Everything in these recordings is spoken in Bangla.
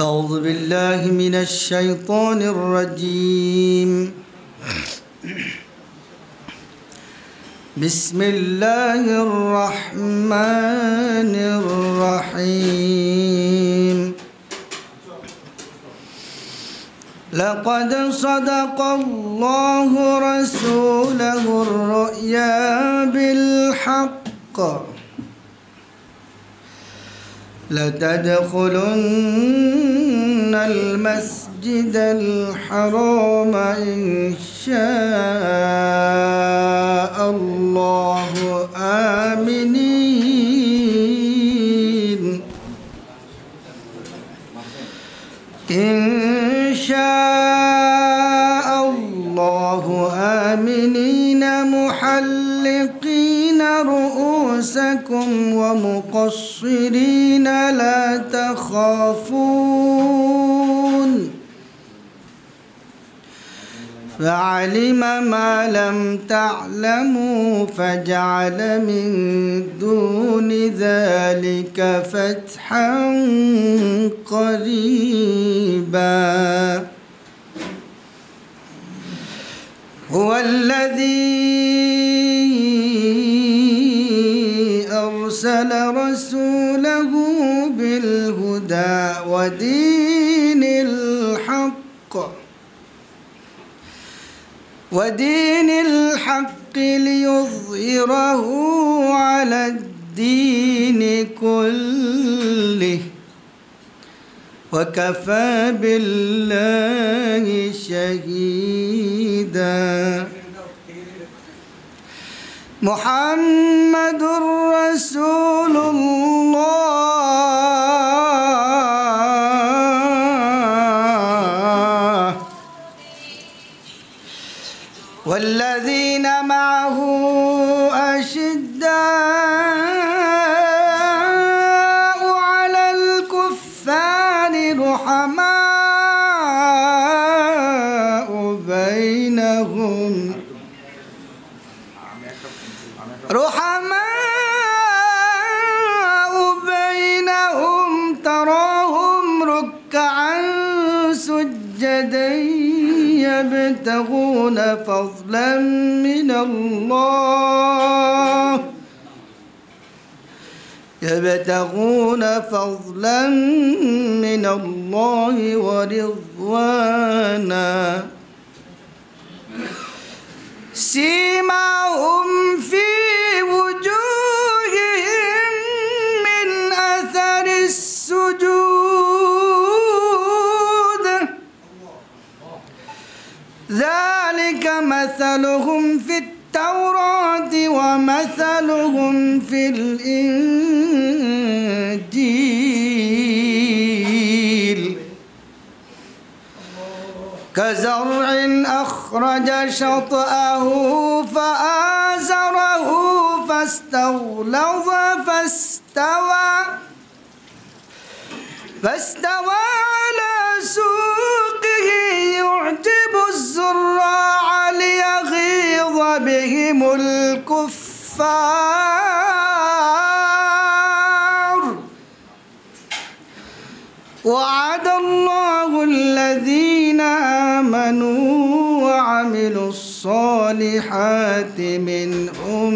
أعوذ بالله من الشيطان الرجيم بسم الله الرحمن الرحيم لقد صدق الله رسوله الرؤيا بالحق لتدخلن المسجد الحرام إن شاء الله آمنين إن شاء الله آمنين محلقين رؤوسكم ومقصرين لا تخافون فعلم ما لم تعلموا فجعل من دون ذلك فتحا قريبا هو الذي أرسل رسوله بالهدى ودين الحق ليظهره على الدين كله وكفى بالله شهيدا محمد رسول الله والذين معه أشداء على الكفار رحماء بينهم تراهم ركعا سجدا يبتغون فضلا من الله ورضوانا سيماهم في وجوههم من أثر السجود ذلك مثلهم في التوراة ومثلهم في الإنجيل كزرع أخرج شطأه فآزره فاستغلظ فاستوى على سوقه يعجب الزراع ليغيظ بهم الكفار وعد الله الذين آمنوا وعملوا الصالحات منهم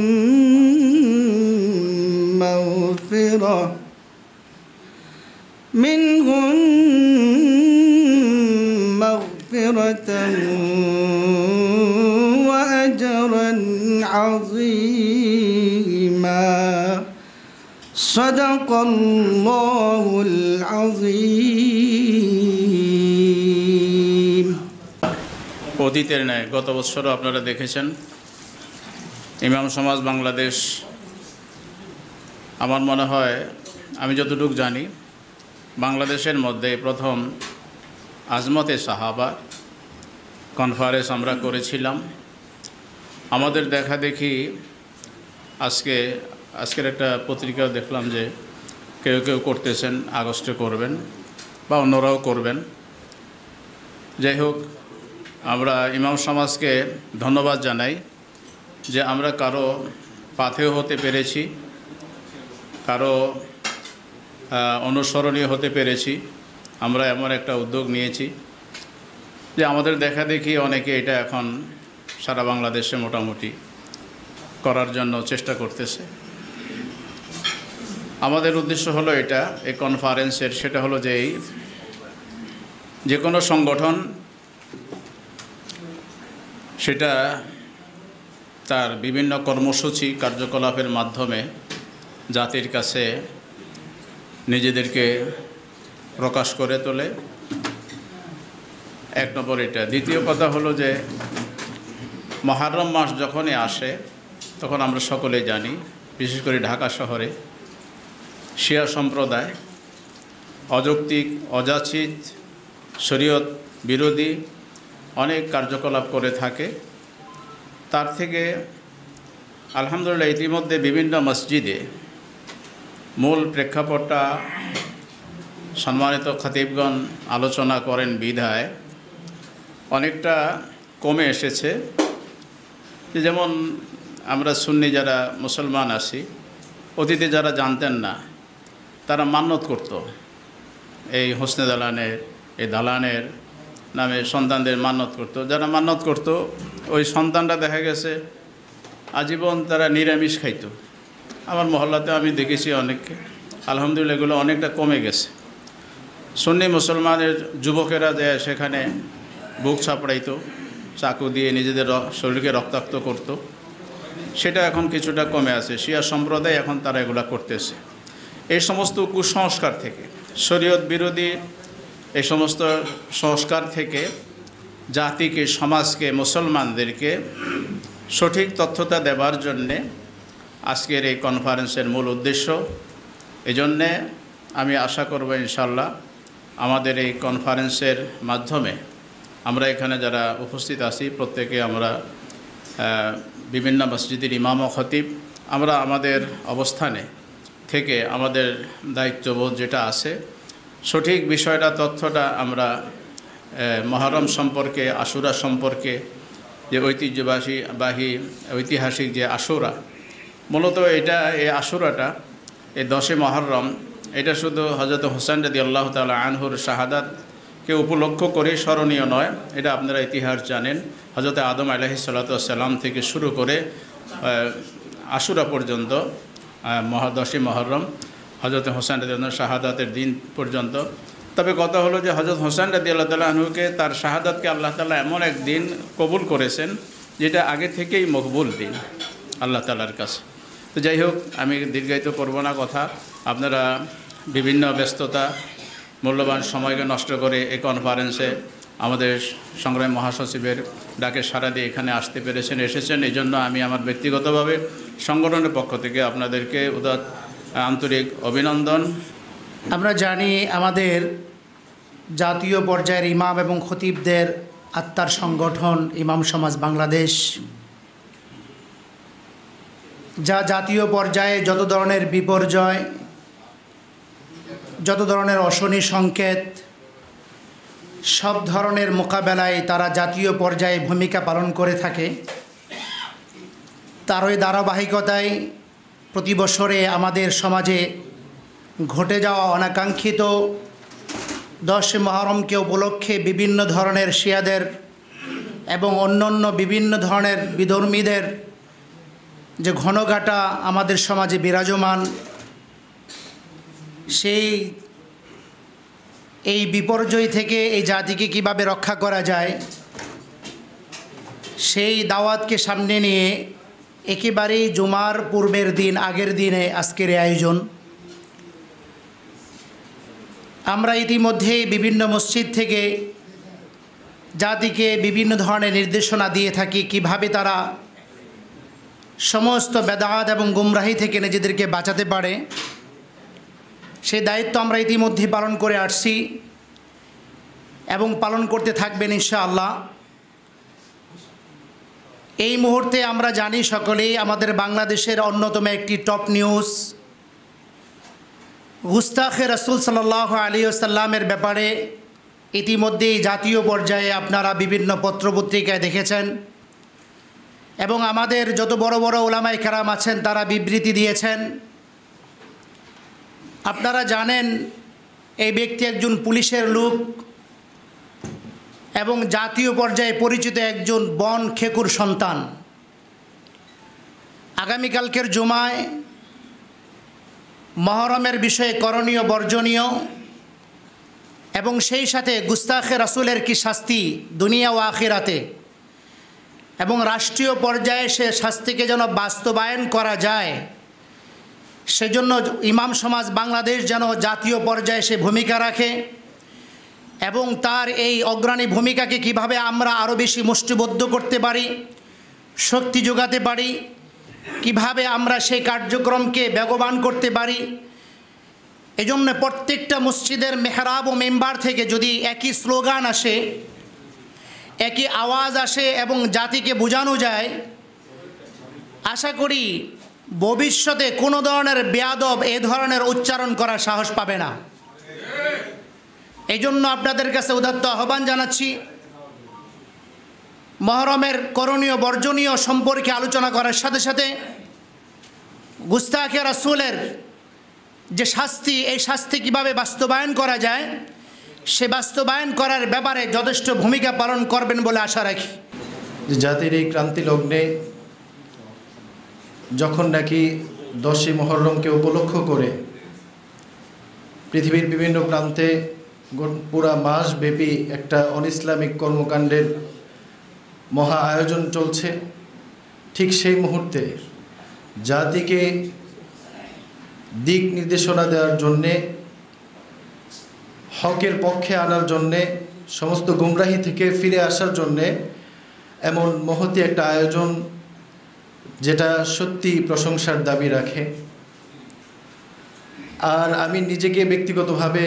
مغفرة وأجرا عظيما صدق الله العظيم অতীতের ন্যায় গত বছরও আপনারা দেখেছেন ইমাম সমাজ বাংলাদেশ আমার মনে হয় আমি যতটুকু জানি বাংলাদেশের মধ্যে প্রথম আজমতে সাহাবা কনফারেন্স আমরা করেছিলাম। আমাদের দেখা দেখি আজকের একটা পত্রিকা দেখলাম যে কেউ কেউ করতেছেন, আগস্টে করবেন বা অন্যরাও করবেন। যাই হোক, আমরা ইমাম সমাজকে ধন্যবাদ জানাই যে আমরা কারো পাথেয় হতে পেরেছি, কারো অনুসরণীয় হতে পেরেছি আমরা এমন একটা উদ্যোগ নিয়েছি যে আমাদের দেখা দেখি অনেকে এটা এখন সারা বাংলাদেশে মোটামুটি করার জন্য চেষ্টা করতেছে। আমাদের উদ্দেশ্য হলো এটা এই কনফারেন্সের, সেটা হলো যে কোনো সংগঠন সেটা তার বিভিন্ন কর্মসূচি কার্যকলাপের মাধ্যমে জাতির কাছে নিজেদেরকে প্রকাশ করে তোলে, এক নম্বর এটা। দ্বিতীয় কথা হলো যে মুহররম মাস যখনই আসে তখন আমরা সকলেই জানি, বিশেষ করে ঢাকা শহরে শিয়া সম্প্রদায় অযৌক্তিক, অযাচিত, শরীয়ত বিরোধী অনেক কার্যকলাপ করে থাকে। তার থেকে আলহামদুলিল্লাহ ইতিমধ্যে বিভিন্ন মসজিদে মূল প্রেক্ষাপটটা সম্মানিত খতিবগণ আলোচনা করেন বিধায় অনেকটা কমে এসেছে। যেমন আমরা সুন্নি যারা মুসলমান আছি, অতীতে যারা জানতেন না তারা মান্যত করত, এই হোসনে দালানের, এই দালানের নামে সন্তানদের মান্যত করত। যারা মান্যত করত ওই সন্তানটা দেখা গেছে আজীবন তারা নিরামিষ খাইত। আমার মহল্লাতে আমি দেখেছি অনেককে, আলহামদুলিল্লাহ এগুলো অনেকটা কমে গেছে। সুন্নি মুসলমানের যুবকেরা যায় সেখানে বুক চাপড়াইতো, চাকু দিয়ে নিজেদের শরীরকে রক্তাক্ত করত, সেটা এখন কিছুটা কমে আছে। শিয়া সম্প্রদায় এখন তারা এগুলো করতেছে। এই সমস্ত কুসংস্কার থেকে, শরীয়ত বিরোধী এই সমস্ত সংস্কার থেকে জাতিকে, সমাজকে, মুসলমানদেরকে সঠিক তথ্যতা দেবার জন্যে আজকের এই কনফারেন্সের মূল উদ্দেশ্য। এজন্যে আমি আশা করব ইনশাল্লাহ আমাদের এই কনফারেন্সের মাধ্যমে আমরা এখানে যারা উপস্থিত আছি প্রত্যেকে আমরা বিভিন্ন মসজিদের ইমাম ও খতিব আমরা আমাদের অবস্থানে থেকে আমাদের দায়িত্ববোধ যেটা আছে সঠিক বিষয়টা, তথ্যটা আমরা মুহররম সম্পর্কে, আশুরা সম্পর্কে, যে ঐতিহাসিক যে আশুরা, মূলত এটা এই আশুরাটা এই 10 মুহররম এটা শুধু হযরত হোসেন রাদিয়াল্লাহু তাআলা আনহুর শাহাদাতকে উপলক্ষ করে স্মরণীয় নয়। এটা আপনারা ইতিহাস জানেন, হযরত আদম আলাইহিস সালাতু ওয়াস সালাম থেকে শুরু করে আশুরা পর্যন্ত 10 মুহররম হযরত হোসেন রাদিয়াল্লাহু শাহাদাতের দিন পর্যন্ত। তবে কথা হলো যে হযরত হোসেন রাদিয়াল্লাহু তাআলা আনহুকে, তার শাহাদাতকে আল্লাহ তাআলা এমন এক দিন কবুল করেছেন যেটা আগে থেকেই মকবুল দিন আল্লাহ তাআলার কাছে। তো যাই হোক, আমি দীর্ঘায়িত করব না কথা। আপনারা বিভিন্ন ব্যস্ততা, মূল্যবান সময়কে নষ্ট করে এই কনফারেন্সে আমাদের সংগ্রামী মহাসচিবের ডাকে সাড়া দিয়ে এখানে আসতে এসেছেন। এই জন্য আমি আমার ব্যক্তিগতভাবে সংগঠনের পক্ষ থেকে আপনাদেরকে আন্তরিক অভিনন্দন। আমরা জানি আমাদের জাতীয় পর্যায়ের ইমাম এবং খতিবদের আত্মার সংগঠন ইমাম সমাজ বাংলাদেশ, যা জাতীয় পর্যায়ে যত ধরনের বিপর্যয়, যত ধরনের অশনি সংকেত, সব ধরনের মোকাবেলায় তারা জাতীয় পর্যায়ে ভূমিকা পালন করে থাকে। তার ওই ধারাবাহিকতায় প্রতি বছরে আমাদের সমাজে ঘটে যাওয়া অনাকাঙ্ক্ষিত 10 মুহররমকে উপলক্ষে বিভিন্ন ধরনের শিয়াদের এবং অন্যান্য বিভিন্ন ধরনের বিধর্মীদের যে ঘনঘাটা আমাদের সমাজে বিরাজমান, এই বিপর্যয় থেকে এই জাতিকে কিভাবে রক্ষা করা যায় সেই দাওয়াতকে সামনে নিয়ে একেবারেই জুমার পূর্বের দিন, আগের দিনে আজকের এই আয়োজন। আমরা ইতিমধ্যেই বিভিন্ন মসজিদ থেকে জাতিকে বিভিন্ন ধরনের নির্দেশনা দিয়ে থাকি কিভাবে তারা সমস্ত বেদাত এবং গুমরাহি থেকে নিজেদেরকে বাঁচাতে পারে। সেই দায়িত্ব আমরা ইতিমধ্যে পালন করে আসছি এবং পালন করতে থাকবেন ইনশাআল্লাহ। এই মুহূর্তে আমরা জানি সকলেই আমাদের বাংলাদেশের অন্যতম একটি টপ নিউজ গুস্তাখে রাসূল সাল্লাল্লাহু আলাইহি ওয়াসাল্লামের ব্যাপারে ইতিমধ্যেই জাতীয় পর্যায়ে আপনারা বিভিন্ন পত্রপত্রিকায় দেখেছেন এবং আমাদের যত বড় বড় উলামায়ে কেরাম আছেন তারা বিবৃতি দিয়েছেন। আপনারা জানেন এই ব্যক্তি একজন পুলিশের লোক এবং জাতীয় পর্যায়ে পরিচিত একজন বন খেকুর সন্তান। আগামীকালকের জুমায় মহরমের বিষয়ে করণীয় বর্জনীয় এবং সেই সাথে গুস্তাখে রাসূলের কি শাস্তি দুনিয়া ও আখিরাতে এবং রাষ্ট্রীয় পর্যায়ে সে শাস্তিকে যেন বাস্তবায়ন করা যায়, সেজন্য ইমাম সমাজ বাংলাদেশ যেন জাতীয় পর্যায়ে সে ভূমিকা রাখে এবং তার এই অগ্রণী ভূমিকাকে কিভাবে আমরা আরও বেশি মুষ্টিবদ্ধ করতে পারি, শক্তি যোগাতে পারি, কিভাবে আমরা সেই কার্যক্রমকে বেগবান করতে পারি। এজন্য প্রত্যেকটা মসজিদের মেহরাব ও মেম্বার থেকে যদি একই স্লোগান আসে, একই আওয়াজ আসে এবং জাতিকে বোঝানো যায়, আশা করি ভবিষ্যতে কোনো ধরনের বেয়াদব এ ধরনের উচ্চারণ করার সাহস পাবে না। এই জন্য আপনাদের কাছে উদাত্ত আহ্বান জানাচ্ছি, মহরমের করণীয় বর্জনীয় সম্পর্কে আলোচনা করার সাথে সাথে গুস্তাখে রাসূলের যে শাস্তি, এই শাস্তি কীভাবে বাস্তবায়ন করা যায় সে বাস্তবায়ন করার ব্যাপারে যথেষ্ট ভূমিকা পালন করবেন বলে আশা রাখি। জাতির এই ক্রান্তি লগ্নে যখন নাকি 10ই মুহররমকে উপলক্ষ করে পৃথিবীর বিভিন্ন প্রান্তে পুরা মাস ব্যাপী একটা অনইসলামিক কর্মকাণ্ডের মহা আয়োজন চলছে, ঠিক সেই মুহূর্তে জাতিকে দিক নির্দেশনা দেওয়ার জন্যে, হকের পক্ষে আনার জন্যে, সমস্ত গুমরাহি থেকে ফিরে আসার জন্যে এমন মহতী একটা আয়োজন যেটা সত্যি প্রশংসার দাবি রাখে। আর আমি নিজেকে ব্যক্তিগতভাবে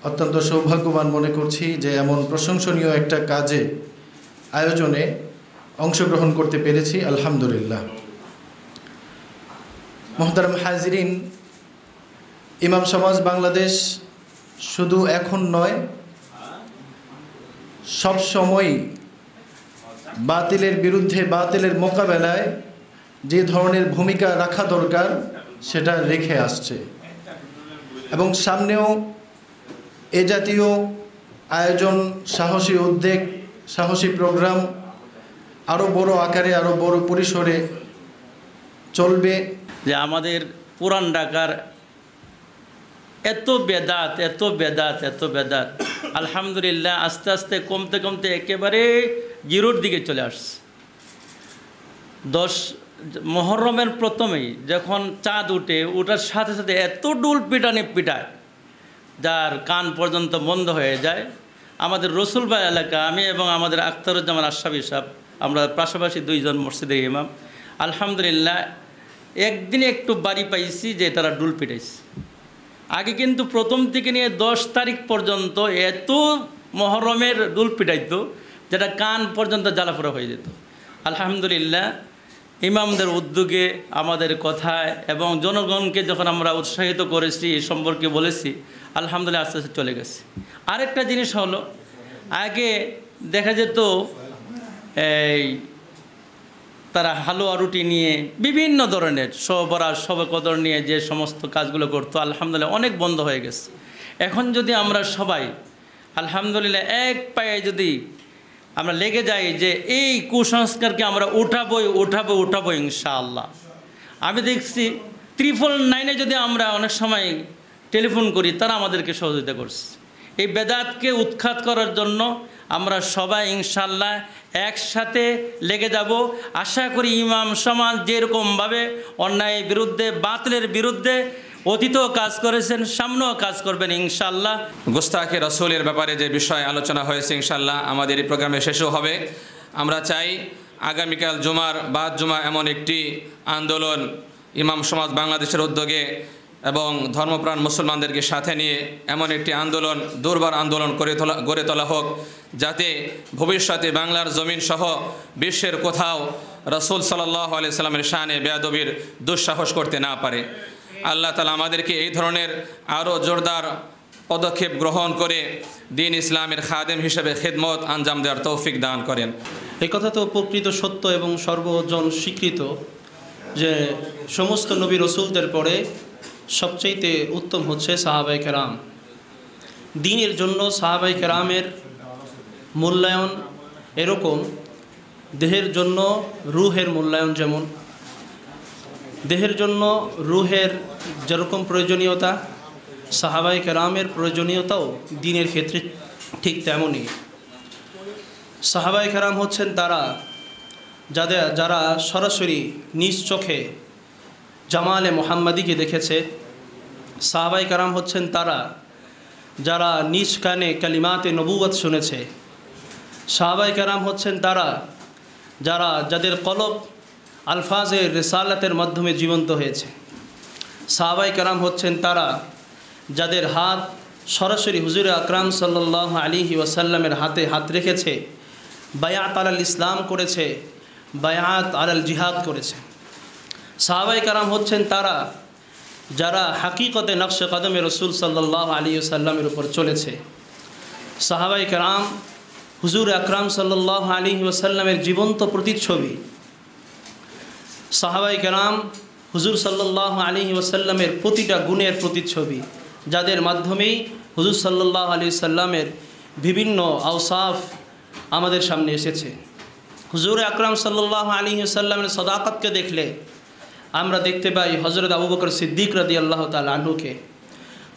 অত্যন্ত সৌভাগ্যবান মনে করছি যে এমন প্রশংসনীয় একটা কাজে আয়োজনে অংশগ্রহণ করতে পেরেছি, আলহামদুলিল্লাহ। মোহতারাম হাজিরিন, ইমাম সমাজ বাংলাদেশ শুধু এখন নয়, সব সময় বাতিলের বিরুদ্ধে, বাতিলের মোকাবেলায় যে ধরনের ভূমিকা রাখা দরকার সেটা রেখে আসছে এবং সামনেও এ জাতীয় আয়োজন, সাহসী উদ্যোগ, সাহসী প্রোগ্রাম আরও বড় আকারে, আরও বড় পরিসরে চলবে। যে আমাদের পুরান ঢাকার এত বেদাত, এত বেদাত, এত বেদাত, আলহামদুলিল্লাহ আস্তে আস্তে কমতে কমতে একেবারে জিরোর দিকে চলে আসছে। 10 মুহররমের প্রথমেই যখন চাঁদ ওঠার সাথে সাথে এত ডুল পিটানি পিটায় যার কান পর্যন্ত বন্ধ হয়ে যায়। আমাদের রসুলবাই এলাকা, আমি এবং আমাদের আখতারুজ্জামান আশরাফি সাহেব, আমরা পাশাপাশি 2 জন মসজিদের ইমাম, আলহামদুলিল্লাহ একদিনে একটু বাড়ি পাইছি যে তারা ডুল পিটাইছে। আগে কিন্তু প্রথম থেকে নিয়ে 10 তারিখ পর্যন্ত এত মুহররমের ডুল পিটাইতো যেটা কান পর্যন্ত জ্বালাপোড়া হয়ে যেত। আলহামদুলিল্লাহ ইমামদের উদ্যোগে, আমাদের কথায় এবং জনগণকে যখন আমরা উৎসাহিত করেছি, এই সম্পর্কে বলেছি, আলহামদুলিল্লাহ আস্তে আস্তে চলে গেছে। আরেকটা জিনিস হলো, আগে দেখা যেত এই তারা হালুয়া রুটি নিয়ে বিভিন্ন ধরনের সবরাত, সবে কদর নিয়ে যে সমস্ত কাজগুলো করতো, আলহামদুলিল্লাহ অনেক বন্ধ হয়ে গেছে। এখন যদি আমরা সবাই আলহামদুলিল্লাহ এক পায়ে যদি আমরা লেগে যাই যে এই কুসংস্কারকে আমরা উঠাবো ইনশাআল্লাহ। আমি দেখছি 999-এ যদি আমরা অনেক সময় টেলিফোন করি, তারা আমাদেরকে সহযোগিতা করছে। এই বেদাতকে উৎখাত করার জন্য আমরা সবাই ইনশাআল্লাহ একসাথে লেগে যাব। আশা করি ইমাম সমাজ যেরকমভাবে অন্যায়ের বিরুদ্ধে, বাতিলের বিরুদ্ধে অতীতও কাজ করেছেন, সামনেও কাজ করবেন ইনশাআল্লাহ। গুস্তাখে রাসূলের ব্যাপারে যে বিষয় আলোচনা হয়েছে, ইনশাআল্লাহ আমাদের এই প্রোগ্রামে শেষও হবে। আমরা চাই আগামীকাল জুমার বাদ জুমা এমন একটি আন্দোলন ইমাম সমাজ বাংলাদেশের উদ্যোগে এবং ধর্মপ্রাণ মুসলমানদেরকে সাথে নিয়ে এমন একটি আন্দোলন, দুর্বার আন্দোলন গড়ে তোলা হোক, যাতে ভবিষ্যতে বাংলার জমিন সহ বিশ্বের কোথাও রাসূল সাল্লাল্লাহু আলাইহি সাল্লামের শানে বেয়াদবির দুঃসাহস করতে না পারে। আল্লাহ তাআলা আমাদেরকে এই ধরনের আরও জোরদার পদক্ষেপ গ্রহণ করে দ্বীন ইসলামের খাদেম হিসেবে খিদমত আঞ্জাম দেওয়ার তৌফিক দান করেন। এই কথা তো প্রকৃত সত্য এবং সর্বজন স্বীকৃত যে সমস্ত নবী রসুলদের পরে সবচাইতে উত্তম হচ্ছে সাহাবায়ে কেরাম। দ্বীনের জন্য সাহাবায়ে কেরামের মূল্যায়ন এরকম, দেহের জন্য রুহের মূল্যায়ন যেমন, দেহের জন্য রুহের যেরকম প্রয়োজনীয়তা, সাহাবায়ে কেরামের প্রয়োজনীয়তাও দ্বীনের ক্ষেত্রে ঠিক তেমনই। সাহাবায়ে কেরাম হচ্ছেন তারা যারা সরাসরি নিজ চোখে জামালে মুহাম্মাদিকে দেখেছে। সাহাবায়ে কেরাম হচ্ছেন তারা যারা নিজ কানে কালিমাতে নবুয়ত শুনেছে। সাহাবায়ে কেরাম হচ্ছেন তারা যাদের কলব আলফাজে রিসালাতের মাধ্যমে জীবন্ত হয়েছে। সাহাবায়ে কেরাম হচ্ছেন তারা যাদের হাত সরাসরি হুজুরে আকরাম সাল্লাল্লাহু আলাইহি ওয়াসাল্লামের হাতে হাত রেখেছে, বায়াত আলাল ইসলাম করেছে, বায়াত আলাল জিহাদ করেছে। সাহাবায়ে কেরাম হচ্ছেন তারা যারা হাকিকতে নকশে কদমে রসুল সাল্লাল্লাহু আলাইহি ওয়াসাল্লামের উপর চলেছে। সাহাবায়ে কেরাম হুজুর আকরাম সাল্লাল্লাহু আলাইহি ওয়াসাল্লামের জীবন্ত প্রতিচ্ছবি। সাহাবায়ে কেরাম হুজুর সাল্লাল্লাহু আলাইহি ওয়াসাল্লামের প্রতিটা গুণের প্রতিচ্ছবি, যাদের মাধ্যমেই হুজুর সাল্লাল্লাহু আলাইহি ওয়াসাল্লামের বিভিন্ন আওসাফ আমাদের সামনে এসেছে। হুজুর আকরাম সাল্লাল্লাহু আলাইহি ওয়াসাল্লামের সদাকতকে দেখলে আমরা দেখতে পাই হযরত আবু বকর সিদ্দিক রাদিয়াল্লাহু তাআলা আনহুকে।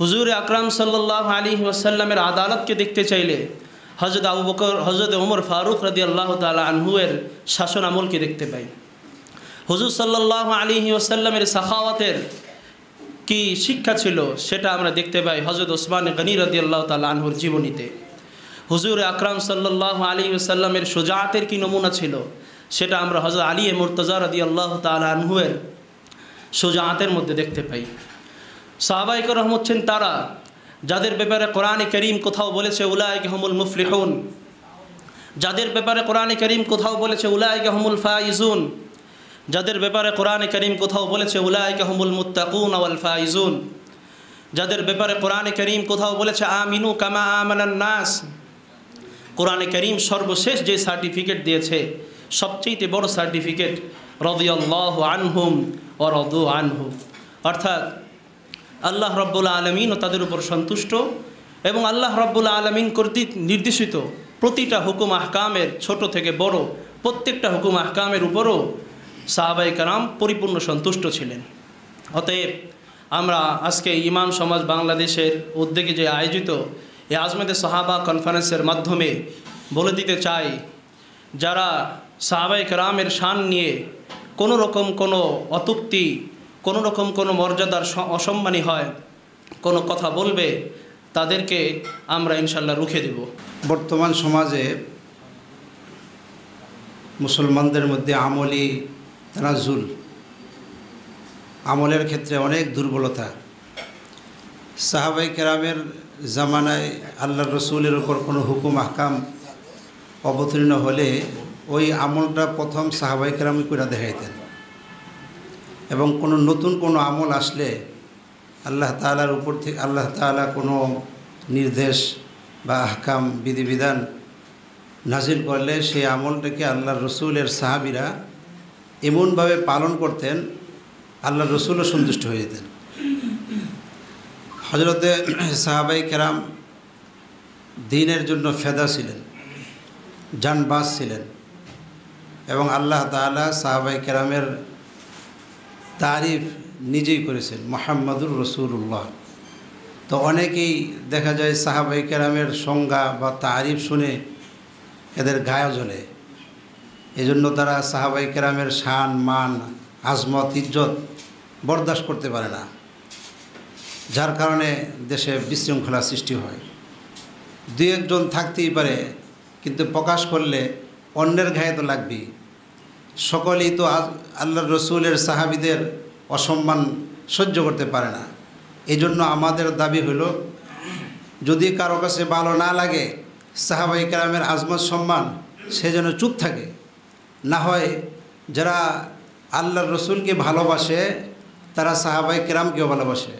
হুজুর আকরাম সাল্লাল্লাহু আলাইহি ওয়াসাল্লামের আদালতকে দেখতে চাইলে হযরত আবু বকর, হযরত ওমর ফারুক রাদিয়াল্লাহু তাআলা আনহুয়ের শাসন আমলকে দেখতে পাই। হুজুর সাল্লাল্লাহু আলাইহি ওয়াসাল্লামের সাখাওয়াতের কি শিক্ষা ছিল সেটা আমরা দেখতে পাই হযরত ওসমান গনি রাদিয়াল্লাহু তাআলা আনহুর জীবনীতে। হুজুর আকরাম সাল্লাল্লাহু আলাইহি ওয়াসাল্লামের শুজাআতের কি নমুনা ছিল সেটা আমরা হযরত আলী মুর্তজা রাদিয়াল্লাহু তাআলা আনহুয়ের শুজাআতের মধ্যে দেখতে পাই। সাহাবায়ে কেরাম হচ্ছেন তারা যাদের ব্যাপারে কোরআনে কারীম কোথাও বলেছে উলাইকা হুমুল মুফলিহুন, যাদের ব্যাপারে কোরআনে কারীম কোথাও বলেছে উলাইকা হুমুল ফাইজুন, যাদের ব্যাপারে কোরআনে কারীম কোথাও বলেছে উলাইকা হুমুল মুত্তাকুন ওয়াল ফাইজুন, যাদের ব্যাপারে কোরআনে কারীম কোথাও বলেছে আমিনু কামা আমানান নাস। কোরআনে কারীম সর্বশেষ যে সার্টিফিকেট দিয়েছে, সবচেয়ে বড় সার্টিফিকেট, রাদিয়াল্লাহু আনহুম ওয়া রাদু আনহু, অর্থাৎ আল্লাহ রাব্বুল আলামিন ও তাদের উপর সন্তুষ্ট এবং আল্লাহ রাব্বুল আলামিন কর্তৃক নির্দেশিত প্রতিটা হুকুম আহকামের ছোট থেকে বড় প্রত্যেকটা হুকুম আহকামের উপরও সাহাবায়ে কেরাম পরিপূর্ণ সন্তুষ্ট ছিলেন। অতএব আমরা আজকে ইমাম সমাজ বাংলাদেশের উদ্যোগে যে আয়োজিত এই আজমেদে সাহাবা কনফারেন্সের মাধ্যমে বলে দিতে চাই, যারা সাহাবায়ে কেরামের শান নিয়ে কোনো রকম কোনো অত্যুক্তি, কোনো রকম কোনো মর্যাদার অসম্মানী হয় কোনো কথা বলবে, তাদেরকে আমরা ইনশাল্লাহ রুখে দেব। বর্তমান সমাজে মুসলমানদের মধ্যে আমলি তানাজুল, আমলের ক্ষেত্রে অনেক দুর্বলতা। সাহাবায়ে কেরামের জামানায় আল্লাহর রসুলের উপর কোনো হুকুম আহকাম অবতীর্ণ হলে ওই আমলটা প্রথম সাহাবায়ে কেরামই করে দেখাইতেন, এবং কোনো নতুন কোনো আমল আসলে আল্লাহ তাআলার উপর থেকে আল্লাহ তাআলা কোনো নির্দেশ বা আহকাম বিধিবিধান নাজিল করলে সেই আমলটাকে আল্লাহর রসুলের সাহাবীরা এমনভাবে পালন করতেন আল্লাহর রসুলও সন্তুষ্ট হয়ে যেতেন। হযরতে সাহাবায়ে কেরাম দ্বীনের জন্য ফেদা ছিলেন, জানবাজ ছিলেন, এবং আল্লাহ তাআলা সাহাবায়ে কেরামের তারিফ নিজেই করেছেন, মুহাম্মাদুর রাসূলুল্লাহ। তো অনেকেই দেখা যায় সাহাবায়ে কেরামের সংজ্ঞা বা তারিফ শুনে এদের গায়ে জ্বলে, এজন্য তারা সাহাবায়ে কেরামের শান, মান, আজমত, ইজ্জত বরদাস্ত করতে পারে না, যার কারণে দেশে বিশৃঙ্খলা সৃষ্টি হয়। দুই একজন থাকতেই পারে, কিন্তু প্রকাশ করলে অন্যের গায়ে তো লাগবেই। সকলেই তো আল্লাহর রসুলের সাহাবীদের অসম্মান সহ্য করতে পারে না। এই জন্য আমাদের দাবি হলো, যদি কারো কাছে ভালো না লাগে সাহাবায়ে কেরামের আজমত সম্মান, সে যেন চুপ থাকে। না হয় যারা আল্লাহর রসুলকে ভালোবাসে তারা সাহাবায়ে কেরামকেও ভালোবাসে,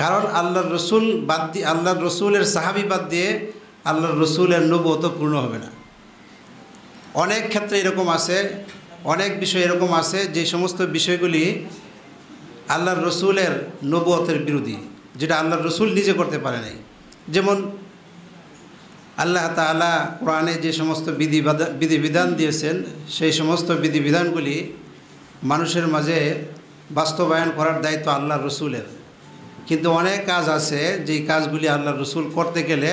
কারণ আল্লাহর রসুল বাদ দিয়ে, আল্লাহর রসুলের সাহাবী বাদ দিয়ে আল্লাহর রসুলের নবুয়ত পূর্ণ হবে না। অনেক ক্ষেত্রে এরকম আছে, অনেক বিষয় এরকম আছে যে সমস্ত বিষয়গুলি আল্লাহর রসুলের নবুয়তের বিরোধী, যেটা আল্লাহর রসুল নিজে করতে পারে নাই। যেমন আল্লাহ তাআলা কোরআনে যে সমস্ত বিধিবিধান দিয়েছেন সেই সমস্ত বিধিবিধানগুলি মানুষের মাঝে বাস্তবায়ন করার দায়িত্ব আল্লাহর রসুলের। কিন্তু অনেক কাজ আছে যেই কাজগুলি আল্লাহর রসুল করতে গেলে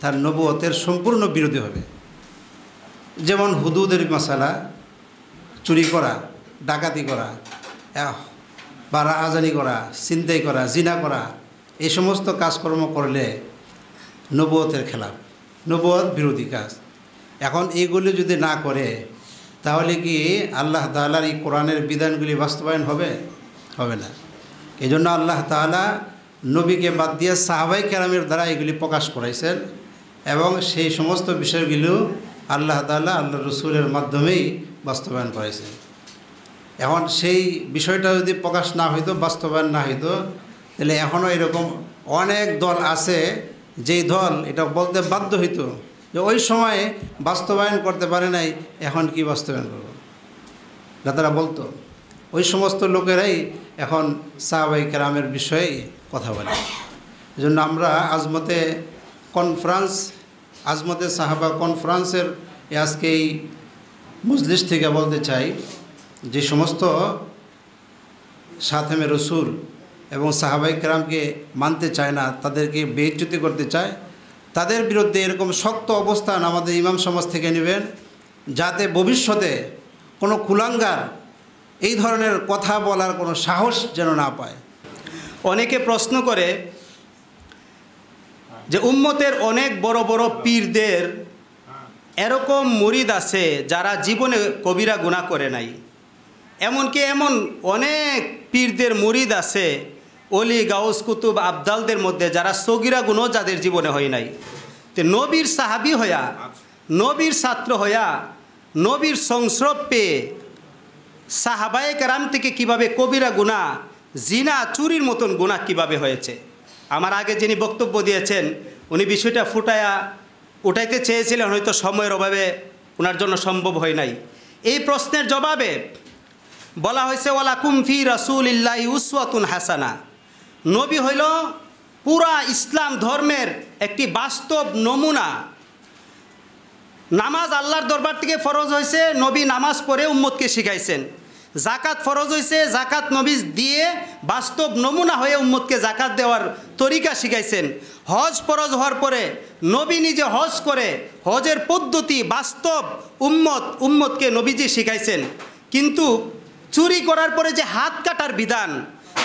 তার নবুয়তের সম্পূর্ণ বিরোধী হবে। যেমন হুদুদের মাসালা, চুরি করা, ডাকাতি করা, বা রাহাজানি করা, ছিনতাই করা, জিনা করা, এই সমস্ত কাজকর্ম করলে নবুয়তের খেলাফ, নবুয়ত বিরোধী কাজ। এখন এইগুলি যদি না করে তাহলে কি আল্লাহ তাআলার এই কোরআনের বিধানগুলি বাস্তবায়ন হবে? হবে না। এই জন্য আল্লাহ তাআলা নবীকে বাদ দিয়ে সাহাবায়ে কেরামের দ্বারা এগুলি প্রকাশ করাইছেন এবং সেই সমস্ত বিষয়গুলো আল্লাহ তাআলা আল্লাহ রসুলের মাধ্যমেই বাস্তবায়ন করাইছেন। এখন সেই বিষয়টা যদি প্রকাশ না হইতো, বাস্তবায়ন না হইতো, তাহলে এখনও এরকম অনেক দল আছে যেই দল এটা বলতে বাধ্য হইতো যে ওই সময়ে বাস্তবায়ন করতে পারে নাই, এখন কি বাস্তবায়ন করব, তারা বলতো। ওই সমস্ত লোকেরাই এখন সাহাবায়ে কেরামের বিষয়ে কথা বলে। এই জন্য আমরা আজমতে সাহাবা কনফারেন্সের আজকে এই মজলিস থেকে বলতে চাই, যে সমস্ত সাথেমে রসুল এবং সাহাবায়ে কেরামকে মানতে চায় না, তাদেরকে বেইজ্জতি করতে চায়, তাদের বিরুদ্ধে এরকম শক্ত অবস্থান আমাদের ইমাম সমাজ থেকে নেবেন, যাতে ভবিষ্যতে কোনো কুলাঙ্গার এই ধরনের কথা বলার কোনো সাহস যেন না পায়। অনেকে প্রশ্ন করে যে উম্মতের অনেক বড় বড় পীরদের এরকম মুরিদ আছে যারা জীবনে কবিরা গুনাহ করে নাই, এমনকি এমন অনেক পীরদের মুরিদ আছে অলি গাউস কুতুব আবদালদের মধ্যে যারা সগীরা গুনাহ যাদের জীবনে হয় নাই। তো নবীর সাহাবী হইয়া, নবীর ছাত্র হইয়া, নবীর সংস্রব পেয়ে সাহাবায়ে কেরাম থেকে কিভাবে কবিরা গুনাহ, জিনা, চুরির মতন গুনাহ কিভাবে হয়েছে? আমার আগে যিনি বক্তব্য দিয়েছেন উনি বিষয়টা উঠাইতে চেয়েছিলেন, হয়তো সময়ের অভাবে ওনার জন্য সম্ভব হয় নাই। এই প্রশ্নের জবাবে বলা হয়েছে ওয়ালাকুম ফি রাসূলিল্লাহি উসওয়াতুন হাসানা। নবী হইল পুরা ইসলাম ধর্মের একটি বাস্তব নমুনা। নামাজ আল্লাহর দরবার থেকে ফরজ হয়েছে, নবী নামাজ পড়ে উম্মতকে শিখাইছেন। জাকাত ফরজ হয়েছে, জাকাত নবী দিয়ে বাস্তব নমুনা হয়ে উম্মতকে জাকাত দেওয়ার তরিকা শিখাইছেন। হজ ফরজ হওয়ার পরে নবী নিজে হজ করে হজের পদ্ধতি বাস্তব উম্মতকে নবীজি শিখাইছেন। কিন্তু চুরি করার পরে যে হাত কাটার বিধান,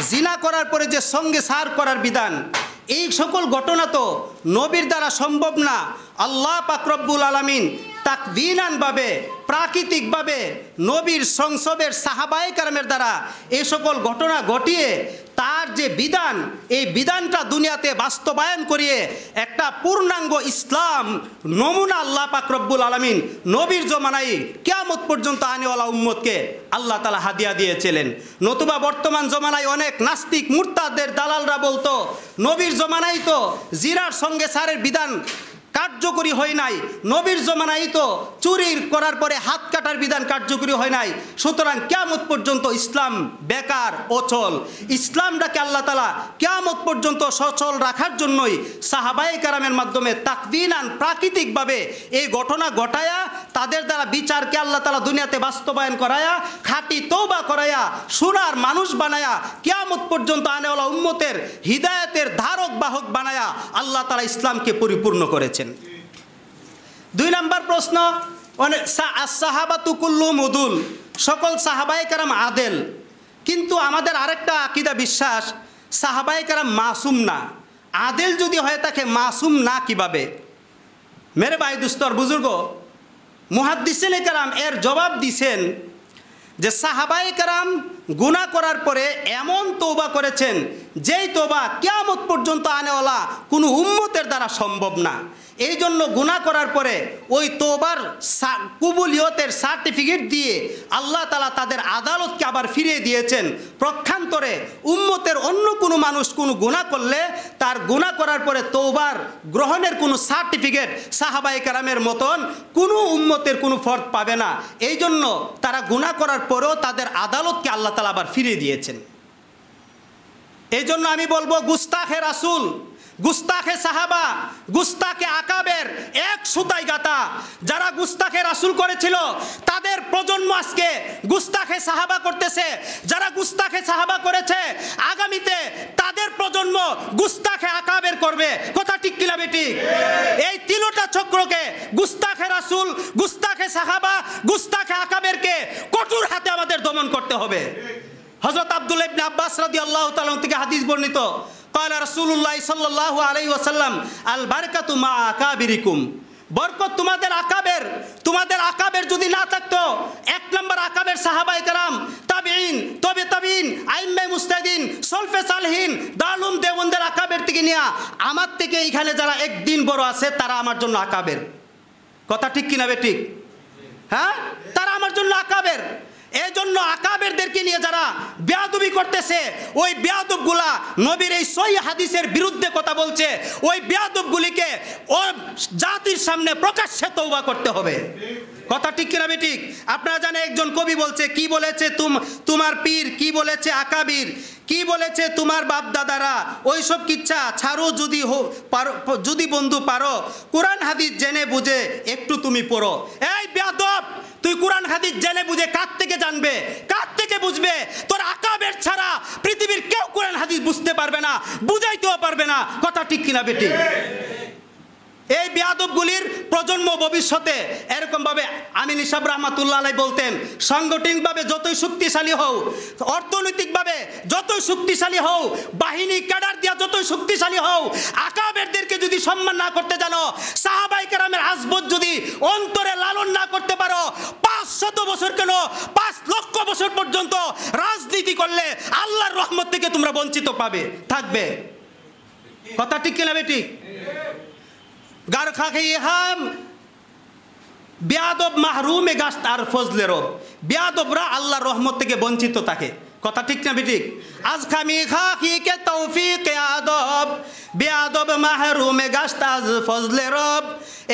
জিনা করার পরে যে সঙ্গে সার করার বিধান, এই সকল ঘটনা তো নবীর দ্বারা সম্ভব না। আল্লাহ পাক রব্বুল আলামিন তাকবিনানভাবে, প্রাকৃতিকভাবে নবীর সংসবের সাহাবায়ে কেরামের দ্বারা এই সকল ঘটনা ঘটিয়ে তার যে বিধান, এই বিধানটা দুনিয়াতে বাস্তবায়ন করিয়ে একটা পূর্ণাঙ্গ ইসলাম নমুনা আল্লাহ পাক রব্বুল আলামিন নবীর জমানায় কিয়ামত পর্যন্ত আনেওয়ালা উম্মতকে আল্লাহ তাআলা হাদিয়া দিয়েছিলেন। নতুবা বর্তমান জমানায় অনেক নাস্তিক মুরতাদদের দালালরা বলতো নবীর জমানায় তো জিরার সঙ্গে সারের বিধান কার্যকরী হয় নাই, নবীর জমানায় তো চুরির করার পরে হাত কাটার বিধান কার্যকরী হয় নাই, সুতরাং কিয়ামত পর্যন্ত ইসলাম বেকার, অচল। ইসলামটাকে আল্লাহ তাআলা কিয়ামত পর্যন্ত সচল রাখার জন্যই সাহাবায়ে কেরামের মাধ্যমে তাকবিনান, প্রাকৃতিকভাবে এই ঘটনা ঘটায়া তাদের দ্বারা বিচারকে আল্লাহ তাআলা দুনিয়াতে বাস্তবায়ন করায়া খাঁটি তওবা করায়া সোনার মানুষ বানায়া কিয়ামত পর্যন্ত আনেওয়ালা উম্মতের হিদায়াতের ধারক বাহক বানায়া আল্লাহ তাআলা ইসলামকে পরিপূর্ণ করেছেন। 2 নম্বর প্রশ্ন, সাহাবাতু কুল্লুহুম উদুল, সকল সাহাবায়ে কেরাম আদেল। কিন্তু আমাদের আরেকটা আকীদা বিশ্বাস, সাহাবায়ে কেরাম মাসুম না। আদেল যদি হয়ে থাকে মাসুম না কিভাবে? মেরে ভাই দুস্তর বুজুর্গ, মুহাদ্দিসিনে কেরাম এর জবাব দিছেন যে সাহাবায়ে কেরাম গুনাহ করার পরে এমন তওবা করেছেন যেই তওবা কিয়ামত পর্যন্ত আনেওয়ালা কোনো উম্মতের দ্বারা সম্ভব না। এই জন্য গুনাহ করার পরে ওই তওবার কবুলিয়তের সার্টিফিকেট দিয়ে আল্লাহ তাআলা তাদের আদালতকে আবার ফিরিয়ে দিয়েছেন। পক্ষান্তরে উম্মতের অন্য কোনো মানুষ কোনো গুনাহ করলে তার গুনাহ করার পরে তওবার গ্রহণের কোনো সার্টিফিকেট সাহাবায়ে কেরামের মতন কোনো উম্মতের কোনো ফরদ পাবে না। এই জন্য তারা গুনাহ করার পরেও তাদের আদালতকে আল্লাহ তাআলা আবার ফিরিয়ে দিয়েছেন। এই জন্য আমি বলবো গুস্তাখে রাসূল গুস্তাখে সাহাবা, গুস্তাখে আকাবের এক সুতায় গাতা। যারা গুস্তাখে রাসূল করেছিল তাদের প্রজন্ম আজকে গুস্তাখে সাহাবা করতেছে। যারা গুস্তাখে সাহাবা করেছে আগামীতে তাদের প্রজন্ম গুস্তাখে আকাবের করবে। কথা ঠিক কিনা বেটি? এই তিনটা চক্রকে, গুস্তাখে রাসূল, গুস্তাখে সাহাবা, গুস্তাখে আকাবেরকে কঠোর হাতে আমাদের দমন করতে হবে। হযরত আব্দুল্লাহ ইবনে আব্বাস রাদিয়াল্লাহু তাআলা থেকে হাদিস বর্ণিত, قال رسول الله صلى الله عليه وسلم البركة مع أكابركم। বরকত তোমাদের আকাবের যদি না থাকতো, এক নম্বর আকাবের সাহাবায়ে কেরাম, তাবিঈন, তবে তাবিঈন, আইম্মায়ে মুজতাহিদিন, সলফে সালেহিন, দারুল দেওবন্দের আকাবের থেকে নিয়া আমার থেকে এখানে যারা একদিন বড় আছে তারা আমার জন্য আকাবের। কথা ঠিক কিনা বেঠিক? হ্যাঁ, তারা আমার জন্য আকাবের। এই জন্য আকাবেরদেরকে নিয়ে যারা বেয়াদবি করতেছে, ওই বেয়াদবগুলা নবীর এই সহিহ হাদিসের বিরুদ্ধে কথা বলছে, ওই বেয়াদবগুলিকে ও জাতির সামনে প্রকাশ্যে তওবা করতে হবে। কথা ঠিক কিনা বেঠিক? আপনারা জানেন একজন কবি বলছে, কি বলেছে তোমার পীর, কি বলেছে আকাবির, কি বলেছে তোমার বাপ দাদারা, ওইসব কিচ্ছা ছাড়ো যদি বন্ধু পারো, কোরআন হাদিস জেনে বুঝে একটু তুমি পড়ো। এই বেয়াদব, তুই কোরআন হাদিস জেনে বুঝে কার থেকে জানবে, কার থেকে বুঝবে? তোর আকাবের ছাড়া পৃথিবীর কেউ কোরআন হাদিস বুঝতে পারবে না, বুঝাইতেও পারবে না। কথা ঠিক কিনা বেটি? এই বেয়াদবগুলির প্রজন্ম ভবিষ্যতে এরকমভাবে আমিন ইসাব রহমাতুল্লাহ আলাইহি বলতেন, সাংগঠনিকভাবে যতই শক্তিশালী হও, অর্থনৈতিকভাবে যতই শক্তিশালী হও, বাহিনী ক্যাডার দিয়া যতই শক্তিশালী হও, আকাবেরদেরকে যদি সম্মান না করতে জানো, সাহাবায়ে কেরামের আজবত যদি অন্তরে লালন না করতে পারো, 500 বছর কেন 5 লক্ষ বছর পর্যন্ত রাজনীতি করলে আল্লাহর রহমত থেকে তোমরা বঞ্চিত থাকবে। কথা ঠিক কিনা বেটি? গার খাকে ইহাম বেয়াদব মাহরুমে গাস্ত আর ফজলে রব, বেয়াদবরা আল্লাহর রহমত থেকে বঞ্চিত থাকে। কথা ঠিক না বেঠিক? আজ খামি খাকি কে তৌফিক আদব, বেয়াদব মাহরুমে গাস্ত আজ ফজলে রব।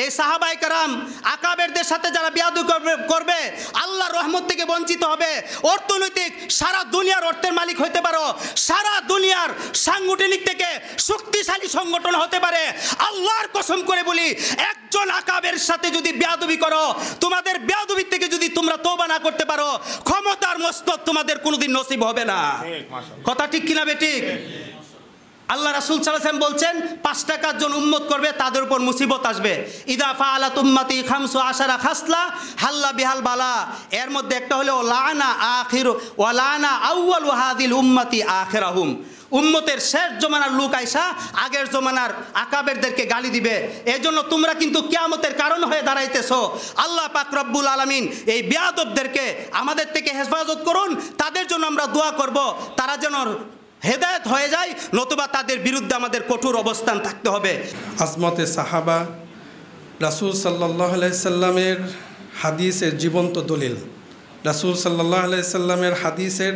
এই সাহাবায়ে কেরাম আকাবেরদের সাথে যারা বেয়াদবি করবে আল্লাহর রহমত থেকে বঞ্চিত হবে। অর্থনৈতিক সারা দুনিয়ার অর্থের মালিক হতে পারো, সারা দুনিয়ার সাংগঠনিক থেকে শক্তিশালী সংগঠন হতে পারে, আল্লাহর কসম করে বলি, একজন আকাবের সাথে যদি বেয়াদবি করো, তোমাদের বেয়াদবির থেকে যদি তোমরা তওবা না করতে পারো, ক্ষমতার মস্তক তোমাদের কোনোদিন নসিব হবে না। কথা ঠিক কিনা বেঠিক? আল্লাহ রাসূল সাল্লাল্লাহু আলাইহি ওয়াসাল্লাম বলছেন, 5টা কাজ জন উম্মত করবে তাদের উপর মুসিবত আসবে। ইদা ফাআলাত উম্মতি 15 খাসলা হাল্লা বিহাল বালা। এর মধ্যে একটা হলো লানা আখির ওয়া লানা আউয়াল হাদিল উম্মতি আখিরাহুম। উম্মতের শেষ জমানার লোক আইসা আগের জমানার আকাবেরদেরকে গালি দিবে। এই জন্য তোমরা কিন্তু কিয়ামতের কারণ হয়ে দাঁড়াইতেছো। আল্লাহ পাক রব্বুল আলামিন এই বেয়াদবদেরকে আমাদের থেকে হেফাজত করুন। তাদের জন্য আমরা দোয়া করব, তারা যেন হেদায়েত হয়ে যায়, নতুবা তাদের বিরুদ্ধে আমাদের কঠোর অবস্থান থাকতে হবে। আজমতে সাহাবা, রাসূল সাল্লাল্লাহু আলাইহি সাল্লামের হাদিসের জীবন্ত দলিল। রাসূল সাল্লাল্লাহু আলাইহি সাল্লামের হাদিসের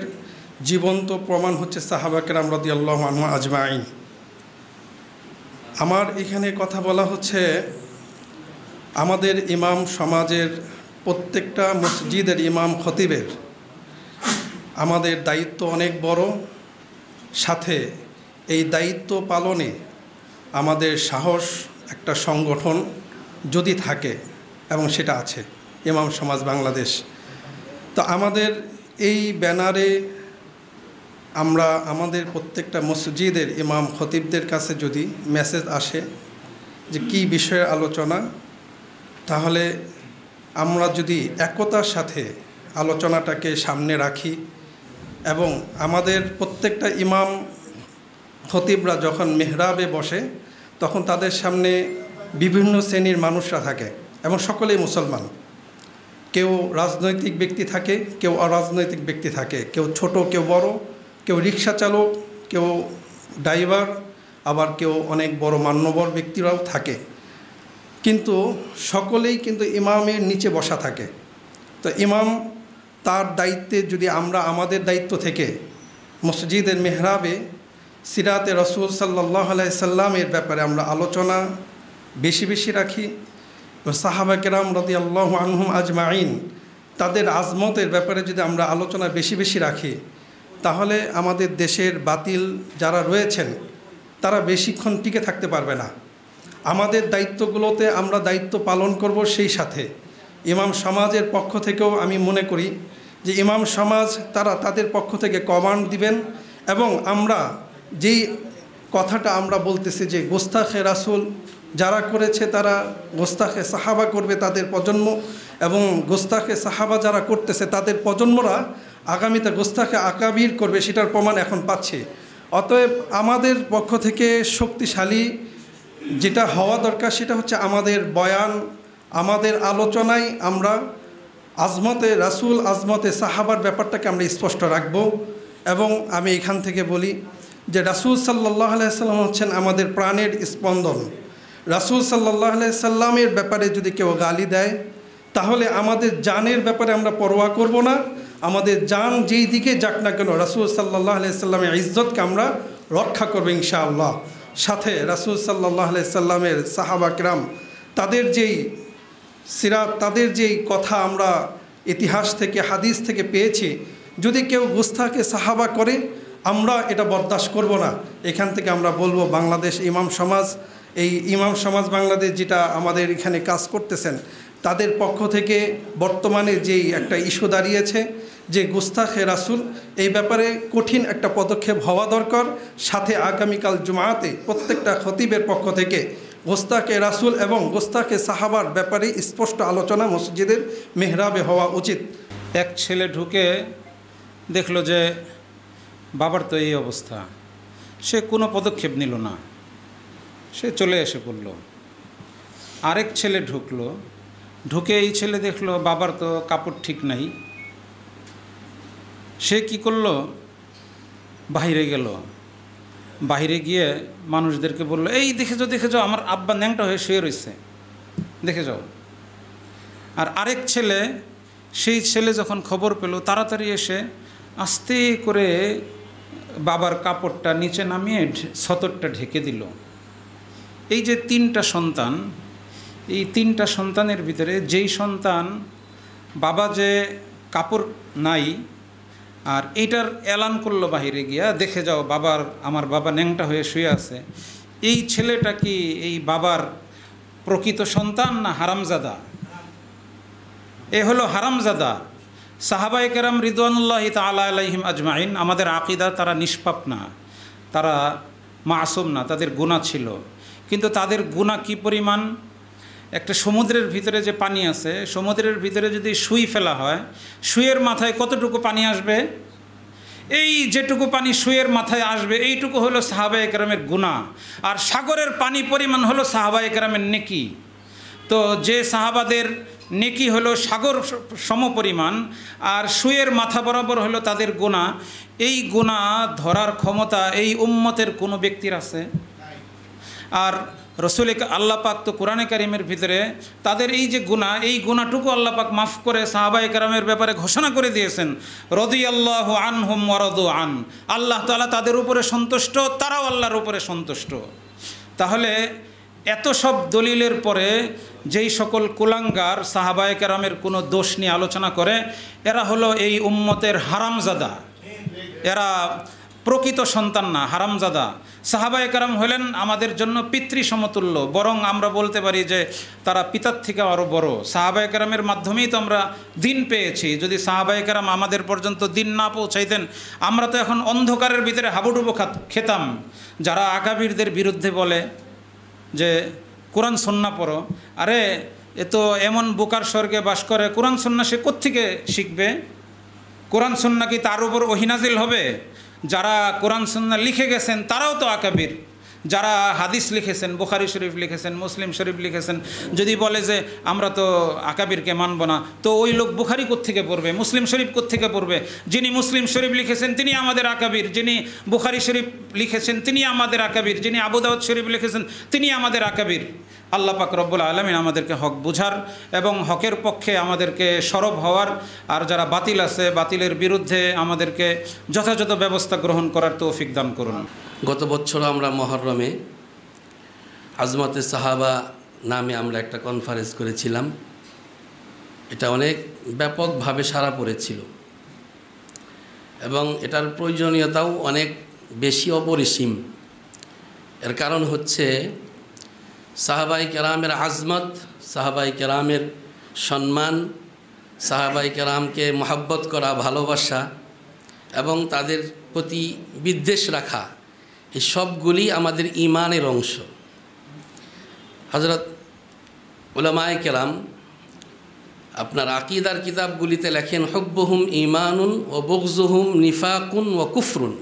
জীবন্ত প্রমাণ হচ্ছে সাহাবা কেরাম রাদিয়াল্লাহু আনহুম আজমাইন। আমার এখানে কথা বলা হচ্ছে আমাদের ইমাম সমাজের প্রত্যেকটা মসজিদের ইমাম খতিবের আমাদের দায়িত্ব অনেক বড়। সাথে এই দায়িত্ব পালনে আমাদের সাহস একটা সংগঠন যদি থাকে, এবং সেটা আছে ইমাম সমাজ বাংলাদেশ। তো আমাদের এই ব্যানারে আমরা আমাদের প্রত্যেকটা মসজিদের ইমাম খতিবদের কাছে যদি মেসেজ আসে যে কী বিষয়ে আলোচনা, তাহলে আমরা যদি একতার সাথে আলোচনাটাকে সামনে রাখি, এবং আমাদের প্রত্যেকটা ইমাম খতিবরা যখন মেহরাবে বসে তখন তাদের সামনে বিভিন্ন শ্রেণীর মানুষরা থাকে এবং সকলেই মুসলমান। কেউ রাজনৈতিক ব্যক্তি থাকে, কেউ অরাজনৈতিক ব্যক্তি থাকে, কেউ ছোট, কেউ বড়, কেউ রিক্সা চালক, কেউ ড্রাইভার, আবার কেউ অনেক বড় মান্যবর ব্যক্তিরাও থাকে। কিন্তু সকলেই কিন্তু ইমামের নিচে বসা থাকে। তো ইমাম তার দায়িত্বে যদি আমরা আমাদের দায়িত্ব থেকে মসজিদের মেহরাবে সিরাতে রসুল সাল্লাল্লাহু আলাইহি সাল্লামের ব্যাপারে আমরা আলোচনা বেশি বেশি রাখি, সাহাবা কেরাম রাদিয়াল্লাহু আনহুম আজমাইন তাদের আজমতের ব্যাপারে যদি আমরা আলোচনা বেশি বেশি রাখি, তাহলে আমাদের দেশের বাতিল যারা রয়েছেন তারা বেশিক্ষণ টিকে থাকতে পারবে না। আমাদের দায়িত্বগুলোতে আমরা দায়িত্ব পালন করব। সেই সাথে ইমাম সমাজের পক্ষ থেকেও আমি মনে করি যে ইমাম সমাজ তারা তাদের পক্ষ থেকে কমান্ড দিবেন, এবং আমরা যেই কথাটা আমরা বলতেছি যে গোস্তাখে রাসূল যারা করেছে তারা গোস্তাখে সাহাবা করবে তাদের প্রজন্ম, এবং গোস্তাখে সাহাবা যারা করতেছে তাদের প্রজন্মরা আগামীতে গোস্তাখে আকাবির করবে, সেটার প্রমাণ এখন পাচ্ছে। অতএব আমাদের পক্ষ থেকে শক্তিশালী যেটা হওয়া দরকার সেটা হচ্ছে আমাদের বয়ান, আমাদের আলোচনায় আমরা আজমতে রাসূল, আজমতে সাহাবার ব্যাপারটাকে আমরা স্পষ্ট রাখব। এবং আমি এখান থেকে বলি যে রাসূল সাল্লাল্লাহু আলাইহি সাল্লাম হচ্ছেন আমাদের প্রাণের স্পন্দন। রাসূল সাল্লাল্লাহু আলাইহি সাল্লামের ব্যাপারে যদি কেউ গালি দেয় তাহলে আমাদের জানের ব্যাপারে আমরা পরোয়া করব না। আমাদের জান যেই দিকে যাক না কেন রাসূল সাল্লাল্লাহু আলাইহি সাল্লামের ইজ্জতকে আমরা রক্ষা করব ইনশাআল্লাহ। সাথে রাসূল সাল্লাল্লাহু আলাইহি সাল্লামের সাহাবা কিরাম তাদের যেই সিরাত, তাদের যেই কথা আমরা ইতিহাস থেকে হাদিস থেকে পেয়েছি, যদি কেউ গুস্তাখে সাহাবা করে আমরা এটা বরদাস্ত করব না। এখান থেকে আমরা বলবো বাংলাদেশ ইমাম সমাজ, এই ইমাম সমাজ বাংলাদেশ যেটা আমাদের এখানে কাজ করতেছেন তাদের পক্ষ থেকে বর্তমানে যেই একটা ইস্যু দাঁড়িয়েছে যে গুস্তাখে রাসূল, এই ব্যাপারে কঠিন একটা পদক্ষেপ হওয়া দরকার। সাথে আগামীকাল জুমাতে প্রত্যেকটা খতিবের পক্ষ থেকে গোস্তাখে রাসূল এবং গোস্তাখে সাহাবার ব্যাপারে স্পষ্ট আলোচনা মসজিদের মেহরাবে হওয়া উচিত। এক ছেলে ঢুকে দেখলো যে বাবার তো এই অবস্থা, সে কোনো পদক্ষেপ নিল না, সে চলে এসে পড়ল। আরেক ছেলে ঢুকলো, ঢুকে এই ছেলে দেখলো বাবার তো কাপড় ঠিক নাই, সে কি করলো, বাইরে গেল। বাইরে গিয়ে মানুষদেরকে বলল, এই দেখে যাও আমার আব্বা ন্যাংটা হয়ে শুয়ে রয়েছে, দেখে যাও। আর আরেক ছেলে, সেই ছেলে যখন খবর পেল তাড়াতাড়ি এসে আস্তে করে বাবার কাপড়টা নিচে নামিয়ে সতরটা ঢেকে দিল। এই যে তিনটা সন্তান, এই তিনটা সন্তানের ভিতরে যেই সন্তান বাবা যে কাপড় নাই আর এইটার এলান করলো বাহিরে গিয়া, দেখে যাও আমার বাবা ন্যাংটা হয়ে শুয়ে আছে, এই ছেলেটা কি এই বাবার প্রকৃত সন্তান না হারামজাদা? এ হলো হারামজাদা। সাহাবায়ে কেরাম রিদওয়ানুল্লাহি তাআলা আলাইহিম আজমাইন, আমাদের আকীদা তারা নিষ্পাপ না, তারা মাসুম না, তাদের গুনাহ ছিল। কিন্তু তাদের গুনাহ কি পরিমাণ! একটা সমুদ্রের ভিতরে যে পানি আছে, সমুদ্রের ভিতরে যদি সুই ফেলা হয়, সুইয়ের মাথায় কতটুকু পানি আসবে? এই যেটুকু পানি সুইয়ের মাথায় আসবে এইটুকু হলো সাহাবায়ে কেরামের গুনাহ। আর সাগরের পানি পরিমাণ হলো সাহাবায়ে কেরামের নেকি। তো যে সাহাবাদের নেকি হলো সাগর সমপরিমাণ আর সুয়ের মাথা বরাবর হলো তাদের গুনাহ, এই গুনাহ ধরার ক্ষমতা এই উম্মতের কোনো ব্যক্তির আছে? আর রসুল আল্লাহ পাক তো কোরআনে কারিমের ভিতরে তাদের এই যে গুনাহ, এই গুনাহটুকু আল্লাহ পাক মাফ করে সাহাবায়ে কেরামের ব্যাপারে ঘোষণা করে দিয়েছেন, রাদিয়াল্লাহু আনহুম ওয়া রাদু আন। আল্লাহ তাআলা তাদের উপরে সন্তুষ্ট, তারাও আল্লাহর উপরে সন্তুষ্ট। তাহলে এত সব দলিলের পরে যেই সকল কুলাঙ্গার সাহাবায়ে কেরামের কোনো দোষ নিয়ে আলোচনা করে, এরা হলো এই উম্মতের হারামজাদা, এরা প্রকৃত সন্তান না, হারামজাদা। সাহাবায়ে কেরাম হলেন আমাদের জন্য পিতৃ সমতুল্য, বরং আমরা বলতে পারি যে তারা পিতার থেকে আরও বড়। সাহাবায়ে কেরামের মাধ্যমেই তো আমরা দিন পেয়েছি। যদি সাহাবায়ে কেরাম আমাদের পর্যন্ত দিন না পৌঁছাইতেন, আমরা তো এখন অন্ধকারের ভিতরে হাবুডুবু খেতাম। যারা আকাবিরদের বিরুদ্ধে বলে যে কোরআন সুন্নাহ পড়ো, আরে এ তো এমন বোকার স্বর্গে বাস করে, কোরআন সুন্নাহ সে কোত্থেকে শিখবে? কোরআন সুন্নাহ কি তার উপর ওহী নাজিল হবে? যারা কোরআন সুন্নাহ লিখে গেছেন তারাও তো আকাবির। যারা হাদিস লিখেছেন, বুখারী শরীফ লিখেছেন, মুসলিম শরীফ লিখেছেন, যদি বলে যে আমরা তো আকাবিরকে মানব না, তো ওই লোক বুখারী কোত্থেকে পড়বে, মুসলিম শরীফ কোত্থেকে পড়বে? যিনি মুসলিম শরীফ লিখেছেন তিনি আমাদের আকাবির, যিনি বুখারী শরীফ লিখেছেন তিনি আমাদের আকাবির, যিনি আবু দাউদ শরীফ লিখেছেন তিনি আমাদের আকাবির। আল্লাহ পাক রব্বুল আলামিন আমাদেরকে হক বুঝার এবং হকের পক্ষে আমাদেরকে সরব হওয়ার, আর যারা বাতিল আছে বাতিলের বিরুদ্ধে আমাদেরকে যথাযথ ব্যবস্থা গ্রহণ করার তৌফিক দান করুন। গত বছর আমরা মহরমে আজমতে সাহাবা নামে আমরা একটা কনফারেন্স করেছিলাম। এটা অনেক ব্যাপকভাবে সাড়া পড়েছিল এবং এটার প্রয়োজনীয়তাও অনেক বেশি অপরিসীম। এর কারণ হচ্ছে সাহাবাই কেরামের আজমত, সাহাবাই কেরামের সম্মান, সাহাবাই কেরামকে মহব্বত করা, ভালোবাসা এবং তাদের প্রতি বিদ্বেষ রাখা, এই সবগুলি আমাদের ঈমানের অংশ। হযরত উলামায়ে কেরাম আপনার আকীদার কিতাবগুলিতে লেখেন, হুব্বুহুম ঈমানুন ও বুগযুহুম নিফাকুন ও কুফরুন।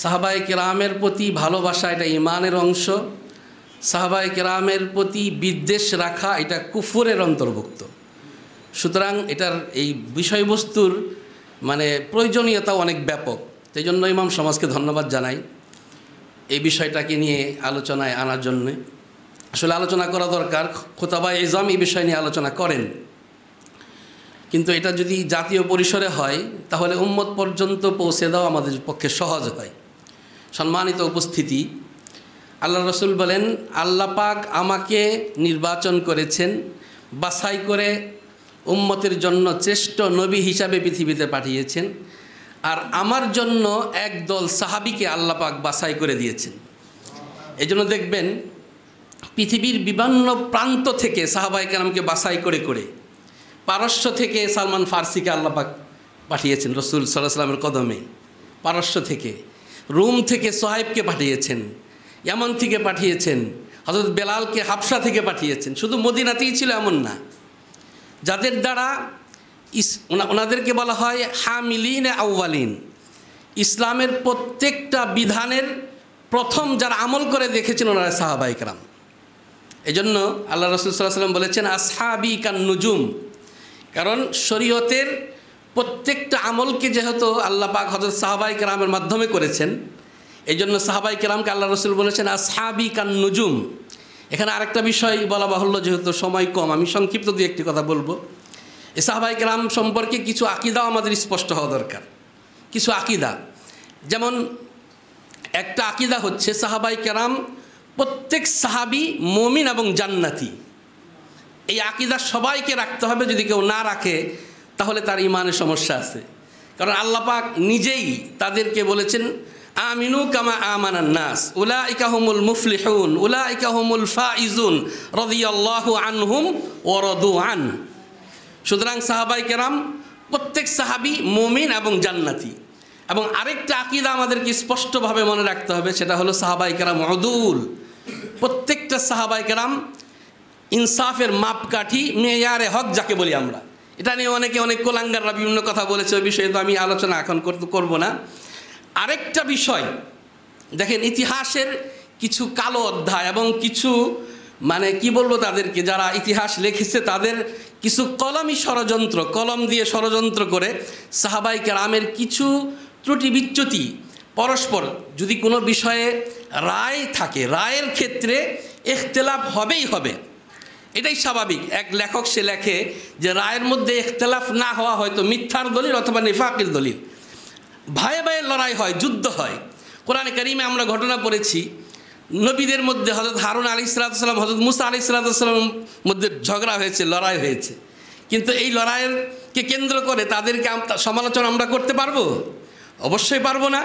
সাহাবায়ে কেরামের প্রতি ভালোবাসা এটা ঈমানের অংশ, সাহাবায়ে কেরামের প্রতি বিদ্বেষ রাখা এটা কুফরের অন্তর্ভুক্ত। সুতরাং এটার এই বিষয়বস্তুর মানে প্রয়োজনীয়তা অনেক ব্যাপক। সেই জন্য ইমাম সমাজকে ধন্যবাদ জানাই এই বিষয়টাকে নিয়ে আলোচনায় আনার জন্যে। আসলে আলোচনা করা দরকার, খুতাবায়ে ইজাম এই বিষয় নিয়ে আলোচনা করেন, কিন্তু এটা যদি জাতীয় পরিসরে হয় তাহলে উম্মত পর্যন্ত পৌঁছে দেওয়া আমাদের পক্ষে সহজ হয়। সম্মানিত উপস্থিতি, আল্লাহ রসুল বলেন, আল্লাহ পাক আমাকে নির্বাচন করেছেন, বাছাই করে উম্মতের জন্য শ্রেষ্ঠ নবী হিসাবে পৃথিবীতে পাঠিয়েছেন, আর আমার জন্য একদল সাহাবীকে আল্লাহ পাক বাছাই করে দিয়েছেন। এই জন্য দেখবেন পৃথিবীর বিভিন্ন প্রান্ত থেকে সাহাবায়ে কেরামকে বাছাই করে করে, পারস্য থেকে সালমান ফার্সিকে আল্লাহ পাক পাঠিয়েছেন রসুল সাল্লাল্লাহু আলাইহি ওয়াসাল্লামের কদমে, পারস্য থেকে, রোম থেকে সোহাইবকে পাঠিয়েছেন, ইয়ামান থেকে পাঠিয়েছেন, হযরত বেলালকে হাবশা থেকে পাঠিয়েছেন। শুধু মদিনাতেই ছিল এমন না, যাদের দ্বারা ওনাদেরকে বলা হয় হামিলিন আউয়ালিন, ইসলামের প্রত্যেকটা বিধানের প্রথম যারা আমল করে দেখেছেন ওনারা সাহাবায়ে কেরাম। এই জন্য আল্লাহ রাসূল সাল্লাল্লাহু আলাইহি ওয়াসাল্লাম বলেছেন আসহাবি কান নুজুম, কারণ শরীয়তের প্রত্যেকটা আমলকে যেহেতু আল্লাহ পাক হযরত সাহাবায়ে কেরামের মাধ্যমে করেছেন, এই জন্য সাহাবায়ে কেরামকে আল্লাহ রাসূল বলেছেন আসহাবি কান নুজুম। এখানে আরেকটা বিষয় বলা বাহুল্য, যেহেতু সময় কম আমি সংক্ষিপ্ত দিয়ে একটি কথা বলবো। এই সাহাবায়ে কেরাম সম্পর্কে কিছু আকীদাও আমাদের স্পষ্ট হওয়া দরকার। কিছু আকীদা, যেমন একটা আকীদা হচ্ছে সাহাবায়ে কেরাম প্রত্যেক সাহাবী মুমিন এবং জান্নাতি। এই আকীদা সবাইকে রাখতে হবে, যদি কেউ না রাখে তাহলে তার ঈমানের সমস্যা আছে। কারণ আল্লাহ পাক নিজেই তাদেরকে বলেছেন আমিনু কামা আমানান নাস উলাইকা হুমুল মুফলিহুন উলাইকা হুমুল ফাইজুন রাদিয়াল্লাহু আনহুম ওয়া রাদু আন। সুতরাং সাহাবায়ে কেরাম প্রত্যেক সাহাবী মুমিন এবং জান্নাতি। এবং আরেকটা আকীদা আমাদেরকে স্পষ্টভাবে মনে রাখতে হবে, সেটা হলো সাহাবায়ে কেরাম উদুল। প্রত্যেকটা সাহাবায়ে কেরাম ইনসাফের মাপকাঠি, মেয়ারে হক যাকে বলি আমরা। এটা নিয়ে অনেকে অনেক কোলাঙ্গাররা বিভিন্ন কথা বলেছে, ওই বিষয়ে তো আমি আলোচনা এখন করব না। আরেকটা বিষয় দেখেন, ইতিহাসের কিছু কালো অধ্যায় এবং কিছু মানে কি বলবো তাদেরকে, যারা ইতিহাস লিখেছে তাদের কিছু কলমি ষড়যন্ত্র, কলম দিয়ে ষড়যন্ত্র করে সাহাবায়ে কেরামের কিছু ত্রুটি বিচ্যুতি পরস্পর, যদি কোনো বিষয়ে রায় থাকে, রায়ের ক্ষেত্রে ইখতিলাফ হবেই হবে, এটাই স্বাভাবিক। এক লেখক সে লেখে যে রায়ের মধ্যে ইখতিলাফ না হওয়া হয়তো মিথ্যার দলিল অথবা নিফাকের দলিল, ভাইয়ে ভাইয়ে লড়াই হয়, যুদ্ধ হয়। কোরআনে কারিমে আমরা ঘটনা পড়েছি, নবীদের মধ্যে হযরত হারুন আলাইহিস সালাম হযরত মুসা আলাইহিস সালামের মধ্যে ঝগড়া হয়েছে, লড়াই হয়েছে। কিন্তু এই লড়াইকে কেন্দ্র করে তাদেরকে সমালোচনা আমরা করতে পারবো? অবশ্যই পারবো না।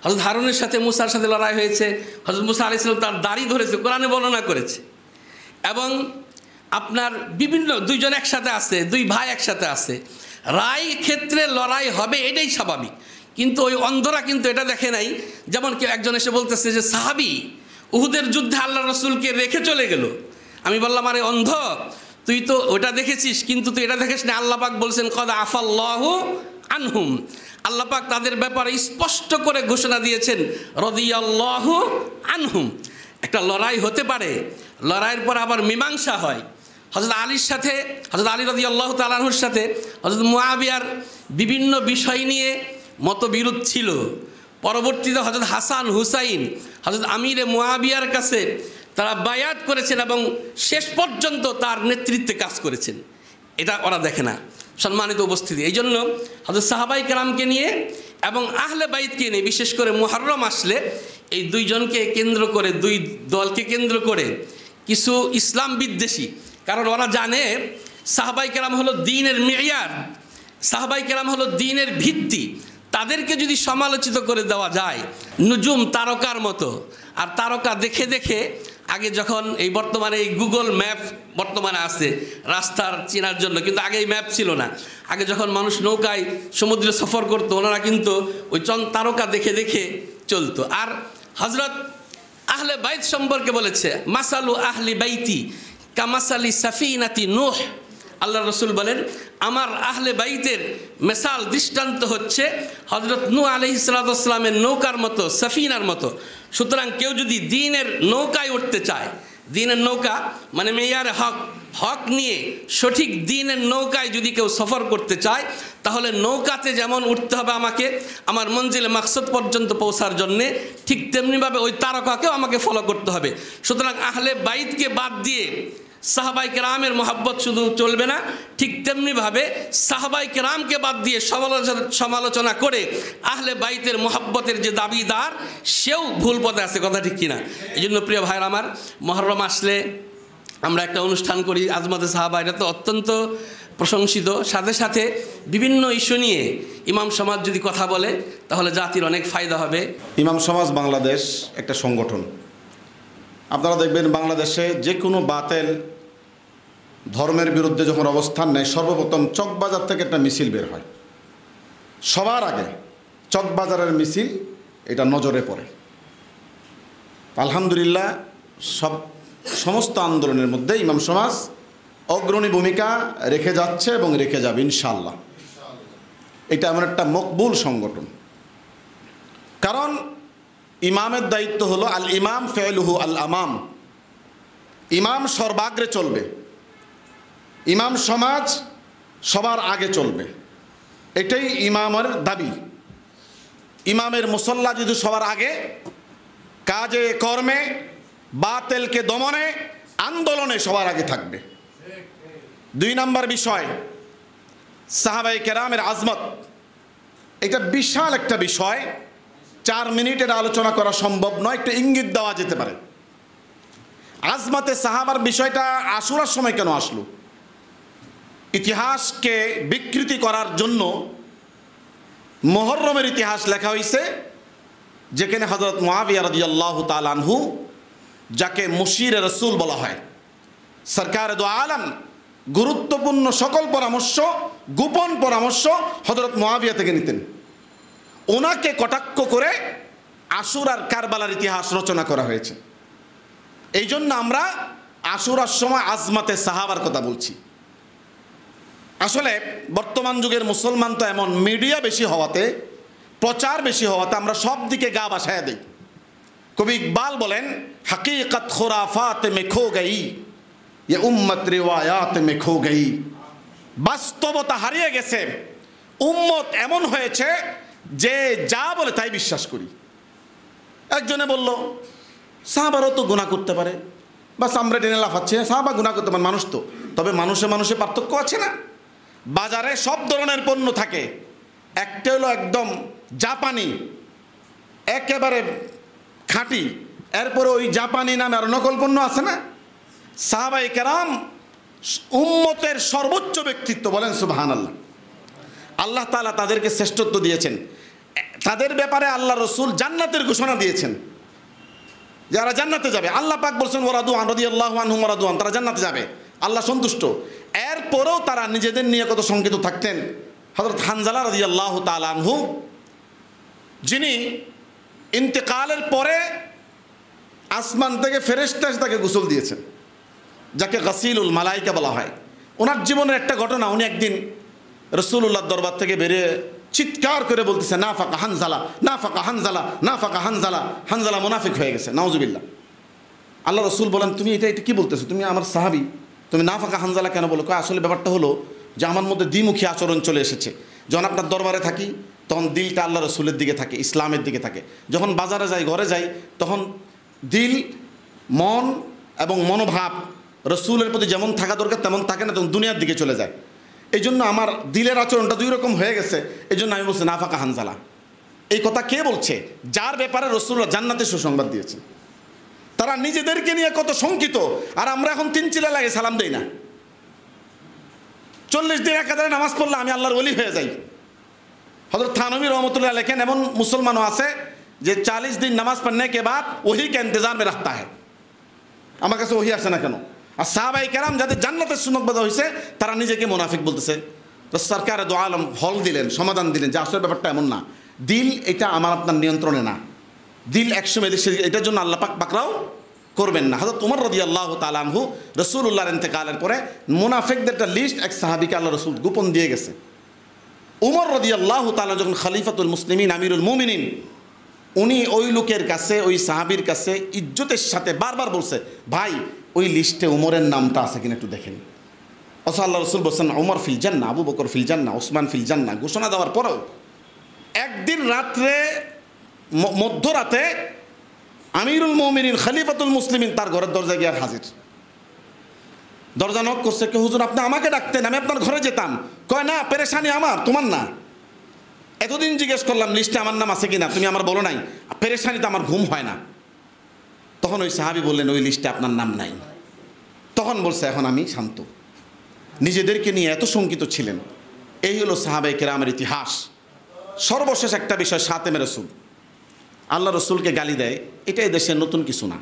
হযরত হারুনের সাথে মুসার সাথে লড়াই হয়েছে, হযরত মুসা আলাইহিস সালাম তার দাড়ি ধরেছে, কোরআনে বর্ণনা করেছে। এবং আপনার বিভিন্ন দুইজন একসাথে আছে, দুই ভাই একসাথে আছে, রায় ক্ষেত্রে লড়াই হবে, এটাই স্বাভাবিক। কিন্তু ওই অন্ধরা কিন্তু এটা দেখে নাই। যেমন কেউ একজন এসে বলতেছে যে সাহাবী উহুদের যুদ্ধে আল্লাহ রসুলকে রেখে চলে গেল। আমি বললাম, আরে অন্ধ, তুই তো ওটা দেখেছিস, কিন্তু তুই এটা দেখিস না। আল্লাহ পাক বলছেন কদ আফাল্লাহু আনহুম, আল্লাহ পাক তাদের ব্যাপারে স্পষ্ট করে ঘোষণা দিয়েছেন রাদিয়াল্লাহু আনহুম। একটা লড়াই হতে পারে, লড়াইয়ের পর আবার মীমাংসা হয়। হযরত আলীর সাথে, হযরত আলী রাদিয়াল্লাহু তাআলা আনহুর সাথে হযরত মুআবিয়ার বিভিন্ন বিষয় নিয়ে মতবিরোধ ছিল। পরবর্তীতে হযরত হাসান হুসাইন হযরত আমিরে মুআবিয়ার কাছে তারা বায়াত করেছেন এবং শেষ পর্যন্ত তার নেতৃত্বে কাজ করেছেন। এটা ওরা দেখে না। সম্মানিত উপস্থিতি, এই জন্য হযরত সাহাবায়ে কেরামকে নিয়ে এবং আহলে বাইতকে নিয়ে, বিশেষ করে মুহররম আসলে এই দুইজনকে কেন্দ্র করে, দুই দলকে কেন্দ্র করে কিছু ইসলাম বিদ্বেষী, কারণ ওরা জানে সাহাবায়ে কেরাম হলো দ্বীনের মেয়ার, সাহাবায়ে কেরাম হলো দ্বীনের ভিত্তি, তাদেরকে যদি সমালোচিত করে দেওয়া যায় নুজুম তারকার মতো, আর তারকা দেখে দেখে আগে যখন এই বর্তমানে এই গুগল ম্যাপ বর্তমানে আছে রাস্তার চেনার জন্য, কিন্তু আগে এই ম্যাপ ছিল না। আগে যখন মানুষ নৌকায় সমুদ্রে সফর করতো ওনারা কিন্তু ওই তারকা দেখে দেখে চলতো। আর হজরত আহলে বাইত সম্পর্কে বলেছে মাসালু আহলি বাইতি কামাসালি সাফিনাতি নূহ। আল্লাহ রসুল বলেন আমার আহলে বাইতের মেসাল দৃষ্টান্ত হচ্ছে হজরত নূহ আলাইহিস সালামের নৌকার মতো, সাফিনার মতো। সুতরাং কেউ যদি দ্বীনের নৌকায় উঠতে চায়, দ্বীনের নৌকা মানে মেয়ারে হক, হক নিয়ে সঠিক দ্বীনের নৌকায় যদি কেউ সফর করতে চায়, তাহলে নৌকাতে যেমন উঠতে হবে আমাকে আমার মঞ্জিলে মাকসদ পর্যন্ত পৌঁছার জন্যে, ঠিক তেমনিভাবে ওই তারকাকেও আমাকে ফলো করতে হবে। সুতরাং আহলে বাইতকে বাদ দিয়ে সাহাবাই কেরামের মোহাব্বত শুধু চলবে না, ঠিক তেমনিভাবে সাহাবাই কেরামকে বাদ দিয়ে সমালোচনা করে আহলে বাইতের মোহাব্বতের যে দাবিদার সেও ভুল পথে আছে, কথা ঠিক কিনা? এই জন্য প্রিয় ভাইরা আমার, মহরম আসলে আমরা একটা অনুষ্ঠান করি আজমতে সাহাবা, এটা তো অত্যন্ত প্রশংসিত। সাথে সাথে বিভিন্ন ইস্যু নিয়ে ইমাম সমাজ যদি কথা বলে তাহলে জাতির অনেক ফায়দা হবে। ইমাম সমাজ বাংলাদেশ একটা সংগঠন। আপনারা দেখবেন বাংলাদেশে যে কোনো বাতেল ধর্মের বিরুদ্ধে যখন অবস্থান নেয়, সর্বপ্রথম চকবাজার থেকে একটা মিছিল বের হয়। সবার আগে চকবাজারের মিছিল এটা নজরে পড়ে। আলহামদুলিল্লাহ সমস্ত আন্দোলনের মধ্যে ইমাম সমাজ অগ্রণী ভূমিকা রেখে যাচ্ছে এবং রেখে যাবে ইনশাআল্লাহ। এটা এমন একটা মকবুল সংগঠন, কারণ ইমামের দায়িত্ব হলো আল ইমাম ফেলুহু আল আমাম। ইমাম সর্বাগ্রে চলবে, ইমাম সমাজ সবার আগে চলবে, এটাই ইমামের দাবি। ইমামের মুসল্লা যদি সবার আগে, কাজে কর্মে বাতিলকে দমনে আন্দোলনে সবার আগে থাকবে। 2 নম্বর বিষয় সাহাবায়ে কেরামের আজমত। এটা বিশাল একটা বিষয়, 4 মিনিটের আলোচনা করা সম্ভব নয়, একটা ইঙ্গিত দেওয়া যেতে পারে। আজমতে সাহাবার বিষয়টা আশুরার সময় কেন আসলো? ইতিহাসকে বিকৃতি করার জন্য মুহররমের ইতিহাস লেখা হয়েছে, যেখানে হযরত মুআবিয়া রাদিয়াল্লাহু তাআলা আনহু, যাকে মুশির রাসূল বলা হয়, সরকারে দো আলম, গুরুত্বপূর্ণ সকল পরামর্শ, গোপন পরামর্শ হযরত মুআবিয়া থেকে নিতেন। ওনাকে কটাক্ষ করে আশুরার কারবালার ইতিহাস রচনা করা হয়েছে। এই জন্য আমরা আশুরার সময় আজমাতে সাহাবার কথা বলছি। আসলে বর্তমান যুগের মুসলমান তো এমন, মিডিয়া বেশি হওয়াতে, প্রচার বেশি হওয়াতে আমরা সব দিকে গা ভাসায়া দিই। কবি ইকবাল বলেন, হकीकत खुराफात में खो गई ये उम्मत रिवायात में खो गई। বাস্তবতা হারিয়ে গেছে, উম্মত এমন হয়েছে যে যা বলে তাই বিশ্বাস করি। একজনে বলল সাহাবারও তো গুনাহ করতে পারে, বাস আমরা টেনে লাফাচ্ছি, সাহাবা গুনাহ করতে পারে, মানুষ তো। তবে মানুষে মানুষে পার্থক্য আছে না? বাজারে সব ধরনের পণ্য থাকে, একটা হলো একদম জাপানি, একেবারে খাঁটি, এরপরে ওই জাপানি নামে আর নকল পণ্য আছে না? সাহাবায়ে কেরাম উম্মতের সর্বোচ্চ ব্যক্তিত্ব, বলেন সুবহানাল্লাহ। আল্লাহ তাআলা তাদেরকে শ্রেষ্ঠত্ব দিয়েছেন। তাদের ব্যাপারে আল্লাহ রসুল জান্নাতের ঘোষণা দিয়েছেন, যারা জান্নাতে যাবে। আল্লাহ পাক বলছেন ওয়ারাদু আন রাদিয়াল্লাহু আনহুম ওয়ারাদু আন, তারা জান্নাতে যাবে, আল্লাহ সন্তুষ্ট। এরপরেও তারা নিজেদের নিয়ে কত শঙ্কিত থাকতেন। হযরত হানজালা রাদিয়াল্লাহু তাআলা আনহু, যিনি ইন্তেকালের পরে আসমান থেকে ফেরেশতা এসে তাকে গোসল দিয়েছেন, যাকে গাসিলুল মালাইকা বলা হয়। ওনার জীবনের একটা ঘটনা, উনি একদিন রাসূলুল্লাহর দরবার থেকে বেরিয়ে চিৎকার করে বলতেছে নাফাকা হানজালা, নাফাকা হানজালা, নাফাকা হানজালা, হানজালা মুনাফিক হয়ে গেছে, নাউজুবিল্লাহ। আল্লাহ রসুল বলেন, তুমি এটা কি বলতেছো? তুমি আমার সাহাবী, তুমি নাফাকা হানজালা কেন বলো? আসলে ব্যাপারটা হলো যে আমার মধ্যে দ্বিমুখী আচরণ চলে এসেছে। যখন আপনার দরবারে থাকি তখন দিলটা আল্লাহ রসুলের দিকে থাকে, ইসলামের দিকে থাকে। যখন বাজারে যাই, ঘরে যাই, তখন দিল, মন এবং মনোভাব রসুলের প্রতি যেমন থাকা দরকার তেমন থাকে না, তখন দুনিয়ার দিকে চলে যায়। এই জন্য আমার দিলের আচরণটা 2 রকম হয়ে গেছে। এই জন্য আমি বলছি নাফাকা হানজালা। এই কথা কে বলছে? যার ব্যাপারে রাসূলুল্লাহ জান্নাতের সুসংবাদ দিয়েছে। তারা নিজেদেরকে নিয়ে কত শঙ্কিত, আর আমরা এখন 3 চিলা লাগে সালাম দেই না। 40 দিন একাধারে নামাজ পড়লে আমি আল্লাহর ওলি হয়ে যাই। হযরত থানভী रहमतुल्लाह লেখেন এমন মুসলমানও আছে যে 40 दिन नमाज पढ़ने के बाद वही के इंतजार में रखता है। আমার কাছে ওহী আসে না কেন? আর সাহাবায়ে কেরাম যাদের জান্নাতের সুন্নতবাদ হয়েছে তারা নিজেকে মুনাফিক বলতেছে। তো সরকারে দো আলম হল দিলেন, সমাধান দিলেন যে আসলে ব্যাপারটা এমন না, দিল এটা আমার আপনার নিয়ন্ত্রণে না, দিল একসময় এটার জন্য আল্লাহ পাক পাকড়াও করবেন না। হযরত উমর রাদিয়াল্লাহু তাআলা আনহু রাসূলুল্লাহর ইন্তেকালের পরে মুনাফিকদের একটা লিস্ট এক সাহাবীকে আল্লাহ রাসূল গোপন দিয়ে গেছে। উমর রাদিয়াল্লাহু তাআলা যখন খলিফাতুল মুসলিমিন আমিরুল মুমিনিন, উনি ওই লোকের কাছে, ওই সাহাবীর কাছে ইজ্জতের সাথে বারবার বলছে, ভাই ওই লিস্টে উমরের নামটা আছে কিনা একটু দেখেন। অথচ আল্লাহ রাসূল বলছেন উমর ফিল জান্নাহ, আবু বকর ফিল জান্নাহ, ওসমান ফিল জান্নাহ ঘোষণা দেওয়ার পরেও একদিন রাত্রে মধ্যরাতে আমিরুল মুমিনিন খলিফাতুল মুসলিমিন তার ঘরের দরজায় গিয়ে হাজির। দরজা নক করছে, কে হুজুর আপনি আমাকে ডাকতেন, আমি আপনার ঘরে যেতাম। কয় না, পেরেশানি আমার, তোমার না। এতদিন জিজ্ঞেস করলাম লিস্টে আমার নাম আছে কিনা, তুমি আমার বলো নাই। পেরেশানিতে আমার ঘুম হয় না। তখন ওই সাহাবী বললেন ওই লিস্টে আপনার নাম নাই। তখন বলছে এখন আমি শান্ত। নিজেদেরকে নিয়ে এত শঙ্কিত ছিলেন। এই হলো সাহাবায়ে কেরামের ইতিহাস। সর্বশেষ একটা বিষয়, শাতেমে রাসূল, আল্লাহ রসুলকে গালি দেয়, এটা এই দেশের নতুন কিছু না।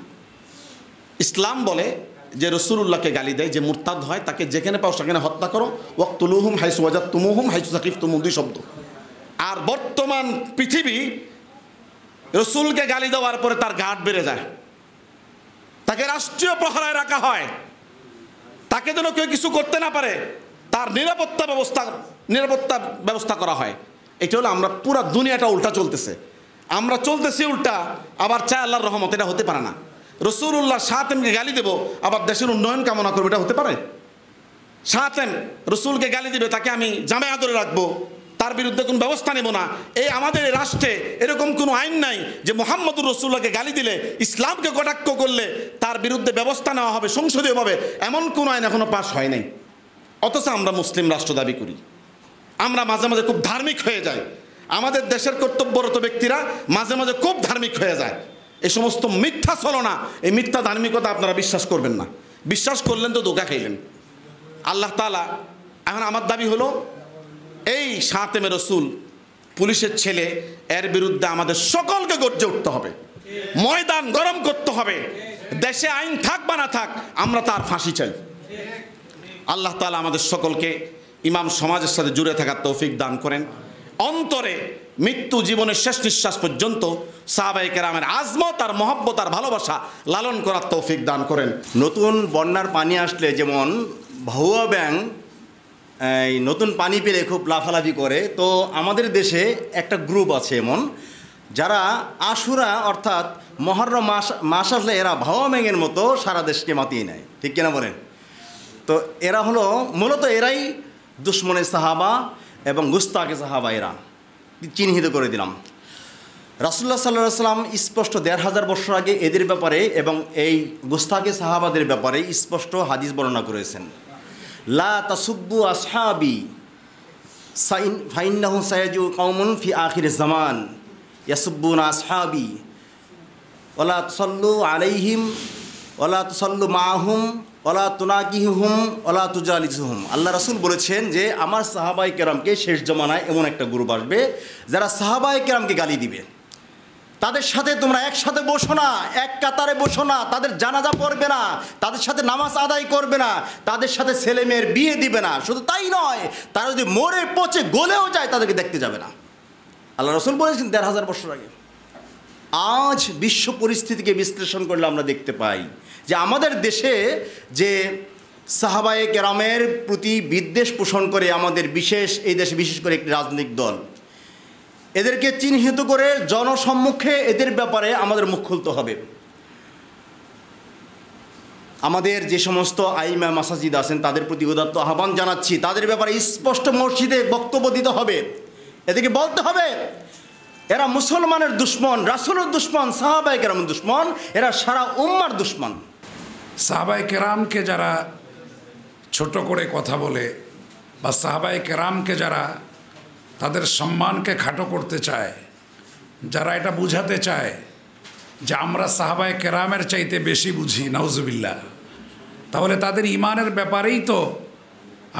ইসলাম বলে যে রসুলুল্লাহকে গালি দেয়, যে মুরতাদ হয় তাকে যেখানে পাও সেখানে হত্যা করো, ওয়াকতুলুহুম হাইসু ওয়াজাদতুমুহুম হাইসু সাকিফতুমুহুম, দুই শব্দ। আর বর্তমান পৃথিবী রসুলকে গালি দেওয়ার পরে তার ঘাট বেড়ে যায়, তাকে রাষ্ট্রীয় প্রহরায় রাখা হয়, তাকে যেন কেউ কিছু করতে না পারে, তার নিরাপত্তা ব্যবস্থা করা হয়। এটা হলো আমরা পুরা দুনিয়াটা উল্টা চলতেছে, আমরা চলতেছি উল্টা, আবার চাই আল্লাহর রহমত, এটা হতে পারে না। রসুলুল্লাহ শাতেমকে গালি দেব আবার দেশের উন্নয়ন কামনা করবো, এটা হতে পারে? শাতেম রসুলকে গালি দিবে, তাকে আমি জামে আদরে রাখবো, তার বিরুদ্ধে কোনো ব্যবস্থা নেব না। এই আমাদের রাষ্ট্রে এরকম কোনো আইন নাই যে মুহাম্মদুর রাসূলুল্লাহকে গালি দিলে, ইসলামকে কটাক্ষ করলে তার বিরুদ্ধে ব্যবস্থা নেওয়া হবে সংসদীয়ভাবে, এমন কোনো আইন এখনো পাস হয় নাই। অথচ আমরা মুসলিম রাষ্ট্র দাবি করি, আমরা মাঝে মাঝে খুব ধার্মিক হয়ে যাই, আমাদের দেশের কর্তব্যরত ব্যক্তিরা মাঝে মাঝে খুব ধার্মিক হয়ে যায়। এই সমস্ত মিথ্যা ছলনা, এই মিথ্যা ধার্মিকতা আপনারা বিশ্বাস করবেন না। বিশ্বাস করলেন তো ধোঁকা খাইলেন। আল্লাহ তাআলা, এখন আমার দাবি হলো এই শাতেমে রাসূল পুলিশের ছেলে, এর বিরুদ্ধে আমাদের সকলকে গর্জে উঠতে হবে, ময়দান গরম করতে হবে। দেশে আইন থাক বা না থাক, আমরা তার ফাঁসি চাই। আল্লাহ তাআলা আমাদের সকলকে ইমাম সমাজের সাথে জুড়ে থাকার তৌফিক দান করেন। অন্তরে মৃত্যু জীবনের শেষ নিঃশ্বাস পর্যন্ত সাহাবায়ে কেরামের আজমত আর মহব্বত আর ভালোবাসা লালন করার তৌফিক দান করেন। নতুন বন্যার পানি আসলে যেমন ভাউয়া ব্যাং এই নতুন পানি পেলে খুব লাফালাফি করে, তো আমাদের দেশে একটা গ্রুপ আছে এমন, যারা আশুরা অর্থাৎ মহররম মাস আসলে এরা ভাউয়া ব্যাঙের মতো সারা দেশকে মাতিয়ে নেয়, ঠিক কিনা বলেন? তো এরা হলো মূলত এরাই দুশমনে সাহাবা এবং গুস্তাকে সাহাবা, এরা চিহ্নিত করে দিলাম। রাসূলুল্লাহ সাল্লাল্লাহু আলাইহি ওয়াসাল্লাম স্পষ্ট ১৫০০ বছর আগে এদের ব্যাপারে এবং এই গুস্তাকে সাহাবাদের ব্যাপারে স্পষ্ট হাদিস বর্ণনা করেছেন। লা তাসুব্বু আসহাবি ফাইন্নাহু সায়াজু কওমুন ফি আখির জামান ইয়াসুব্বুনা আসহাবি ওয়ালা তুসাল্লু আলাইহিম ওয়ালা তুসাল্লু মাআহুম ওয়ালা তুনাকিহুম ওয়ালা তুজালিসুহুম। আল্লাহ রাসূল বলেছেন যে আমার সাহাবায়ে কেরামকে শেষ জামানায় এমন একটা গ্রুপ আসবে যারা সাহাবায়ে কেরামকে গালি দিবে, তাদের সাথে তোমরা একসাথে বসো না, এক কাতারে বসো না, তাদের জানাজা পড়বে না, তাদের সাথে নামাজ আদায় করবে না, তাদের সাথে ছেলে মেয়ের বিয়ে দিবে না। শুধু তাই নয়, তারা যদি মরে পচে গলেও যায় তাদেরকে দেখতে যাবে না। আল্লাহ রাসূল বলেছেন ১৫০০ বছর আগে। আজ বিশ্ব পরিস্থিতিকে বিশ্লেষণ করলে আমরা দেখতে পাই যে আমাদের দেশে যে সাহাবায়ে কেরামের প্রতি বিদ্বেষ পোষণ করে আমাদের এই দেশে বিশেষ করে একটি রাজনৈতিক দল, এদেরকে চিহ্নিত করে জনসম্মুখে এদের ব্যাপারে আমাদের মুখ খুলতে হবে। আমাদের যে সমস্ত আইমা মাসাজিদ আছেন তাদের প্রতি উদাত্ত আহ্বান জানাচ্ছি, তাদের ব্যাপারে স্পষ্ট মসজিদে বক্তব্য দিতে হবে, এদেরকে বলতে হবে এরা মুসলমানের দুশমন, রাসূলের দুশমন, সাহাবায়ে কেরামের দুশমন, এরা সারা উম্মার দুশমন। সাহাবায়ে কেরামকে যারা ছোট করে কথা বলে বা সাহাবায়ে কেরামকে যারা তাদের সম্মানকে খাটো করতে চায়, যারা এটা বুঝাতে চায় যে আমরা সাহাবায়ে কেরামের চাইতে বেশি বুঝি, নাউজুবিল্লাহ, তাহলে তাদের ঈমানের ব্যাপারেই তো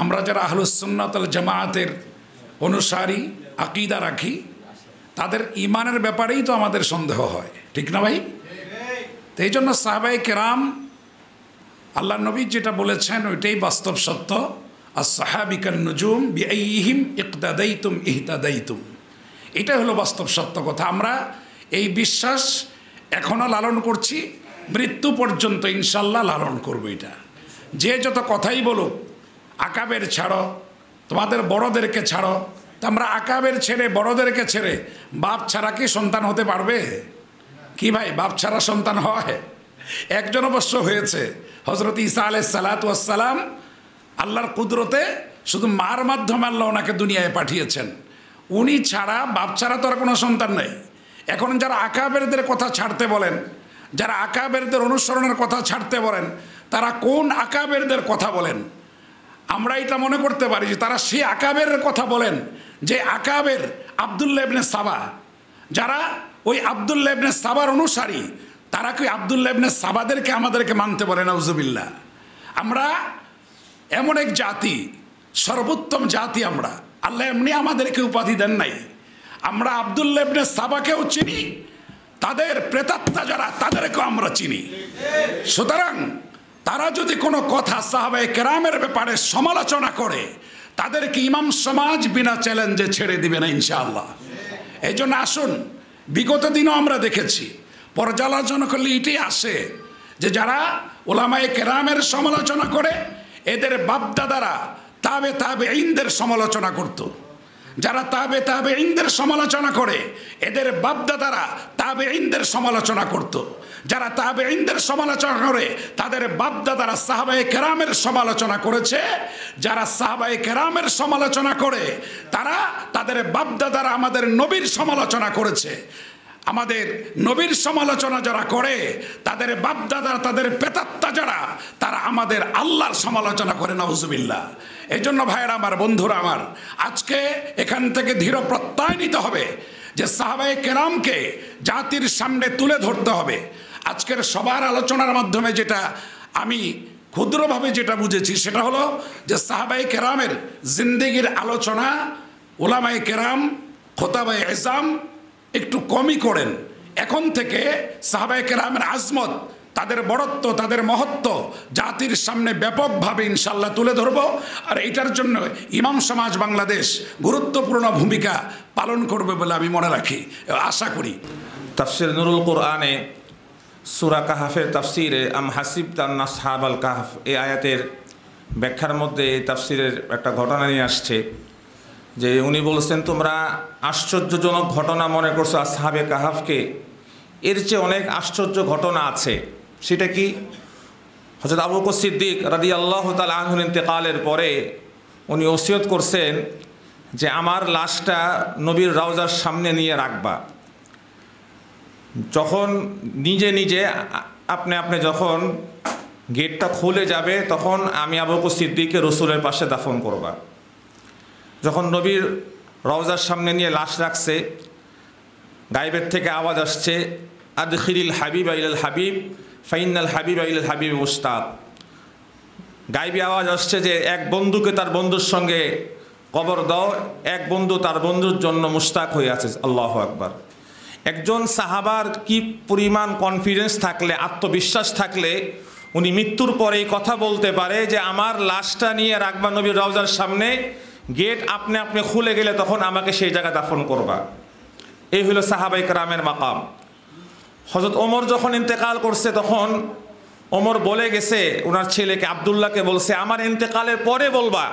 আমরা যারা আহলুস সুন্নাত ওয়াল জামাআতের অনুসারী আকিদা রাখি, তাদের ইমানের ব্যাপারেই তো আমাদের সন্দেহ হয়, ঠিক না ভাই? তো এই জন্য সাহাবায়ে কেরাম, আল্লাহ নবী যেটা বলেছেন ওইটাই বাস্তব সত্য। as-sahabikan nujum bi'ayyihim iqtadaytum ihtadaytum, এটা হলো বাস্তব সত্য কথা। আমরা এই বিশ্বাস এখনো লালন করছি, মৃত্যু পর্যন্ত ইনশাল্লাহ লালন করব। এটা যে যত কথাই বলুক, আকাবের ছাড়ো, তোমাদের বড়দেরকে ছাড়ো, তা আমরা আকাবের ছেড়ে বড়দেরকে ছেড়ে বাপ ছাড়া কি সন্তান হতে পারবে? কি ভাই, বাপ ছাড়া সন্তান হয়? একজন অবশ্য হয়েছে, হজরত ঈসা আলাইহিস সালাতু ওয়াস সালাম, আল্লাহর কুদরতে শুধু মার মাধ্যমে আল্লাহ ওনাকে দুনিয়ায় পাঠিয়েছেন। উনি ছাড়া, বাপ ছাড়া তো আর কোনো সন্তান নেই। এখন যারা আকাবেরদের কথা ছাড়তে বলেন, যারা আকাবেরদের অনুসরণের কথা ছাড়তে বলেন, তারা কোন আকাবেরদের কথা বলেন? আমরা এটা মনে করতে পারি যে তারা সেই আকাবের কথা বলেন যে আকাবের আব্দুল্লাহ ইবনে সাবা, যারা ওই আব্দুল্লাহ ইবনে সাবার অনুসারী, তারা কি আব্দুল্লাহ ইবনে সাবাদেরকে আমাদেরকে মানতে বলে? নাউজুবিল্লাহ। আমরা এমন এক জাতি, সর্বোত্তম জাতি আমরা, আল্লাহ এমনি আমাদেরকে উপাধি দেন নাই। আমরা আব্দুল্লাহ ইবনে সাবাকেও চিনি, তাদের প্রেতাত্মা যারা, তাদেরকেও আমরা চিনি। সুতরাং তারা যদি কোনো কথা সাহাবায়ে কেরামের ব্যাপারে সমালোচনা করে, তাদেরকে ইমাম সমাজ বিনা চ্যালেঞ্জে ছেড়ে দিবে না ইনশাআল্লাহ। এই জন্য আসুন, বিগত দিনও আমরা দেখেছি, পর্যালোচনা করলে এটাই আসে যে যারা ওলামায়ে কেরামের সমালোচনা করে, এদের বাপদাদারা তাবেঈনদের সমালোচনা করত। যারা তাবেঈনদের সমালোচনা করে, এদের বাপদাদারা তাবেঈনদের সমালোচনা করত। যারা তাবেঈনদের সমালোচনা করে, তাদের বাপদাদারা সাহাবায়ে কেরামের সমালোচনা করেছে। যারা সাহাবায়ে কেরামের সমালোচনা করে, তারা তাদের বাপদাদারা আমাদের নবীর সমালোচনা করেছে। আমাদের নবীর সমালোচনা যারা করে, তাদের বাপদাদা, তাদের পেতাত্তা যারা, তারা আমাদের আল্লাহর সমালোচনা করে। নাউজুবিল্লাহ। এই জন্য ভাইয়েরা আমার, বন্ধুরা আমার, আজকে এখান থেকে দৃঢ় প্রত্যয় নিতে হবে যে সাহাবায়ে কেরামকে জাতির সামনে তুলে ধরতে হবে। আজকের সবার আলোচনার মাধ্যমে যেটা আমি ক্ষুদ্রভাবে যেটা বুঝেছি, সেটা হলো যে সাহাবায়ে কেরামের জিন্দেগির আলোচনা ওলামায়ে কেরাম, খোতাবায়ে ইজাম একটু কমই করেন। এখন থেকে সাহাবায়ে কেরামের আজমত, তাদের বড়ত্ব, তাদের মহত্ব জাতির সামনে ব্যাপকভাবে ইনশাল্লাহ তুলে ধরব। আর এইটার জন্য ইমাম সমাজ বাংলাদেশ গুরুত্বপূর্ণ ভূমিকা পালন করবে বলে আমি মনে রাখি, আশা করি। তাফসির নুরুল কোরআনে সূরা কাহফের তাফসিরে আম হাসিবতা আন্না আসহাবাল কাহফ, এই আয়াতের ব্যাখ্যার মধ্যে এই তাফসিরের একটা ঘটনা নিয়ে আসছে যে উনি বলছেন, তোমরা আশ্চর্যজনক ঘটনা মনে করছো আসহাবে কাহফকে, এর চেয়ে অনেক আশ্চর্য ঘটনা আছে। সেটা কি? হযরত আবু বকর সিদ্দিক রাদিয়াল্লাহু তাআলা আনহুর ইন্তেকালের পরে উনি ওসিয়ত করছেন যে আমার লাশটা নবীর রওজার সামনে নিয়ে রাখবা। যখন নিজে নিজে আপনি যখন গেটটা খুলে যাবে, তখন আমি আবু বকর সিদ্দিককে রসুলের পাশে দাফন করবা। যখন নবীর রওজার সামনে নিয়ে লাশ রাখছে, গায়েবের থেকে আওয়াজ আসছে, আদখিলিল হাবিব ইলাল হাবিব ফাইনাল হাবিব ইলাল হাবিব মুশতাক। গায়েবী আওয়াজ আসছে যে এক বন্ধুকে তার বন্ধুর সঙ্গে কবর দাও, এক বন্ধু তার বন্ধুর জন্য মুশতাক হয়ে আছে। আল্লাহু আকবার। একজন সাহাবার কি পরিমাণ কনফিডেন্স থাকলে, আত্মবিশ্বাস থাকলে উনি মৃত্যুর পরেই কথা বলতে পারে যে আমার লাশটা নিয়ে রাখবা নবীর রওজার সামনে, গেট আপনি খুলে গেলে তখন আমাকে সেই জায়গায় দাফন করবা। এই হলো সাহাবায়ে কেরামের মাকাম। হযরত ওমর যখন ইন্তেকাল করছে, তখন ওমর বলে গেছে ওনার ছেলেকে আব্দুল্লাহকে, বলছে আমার ইন্তেকালের পরে বলবা,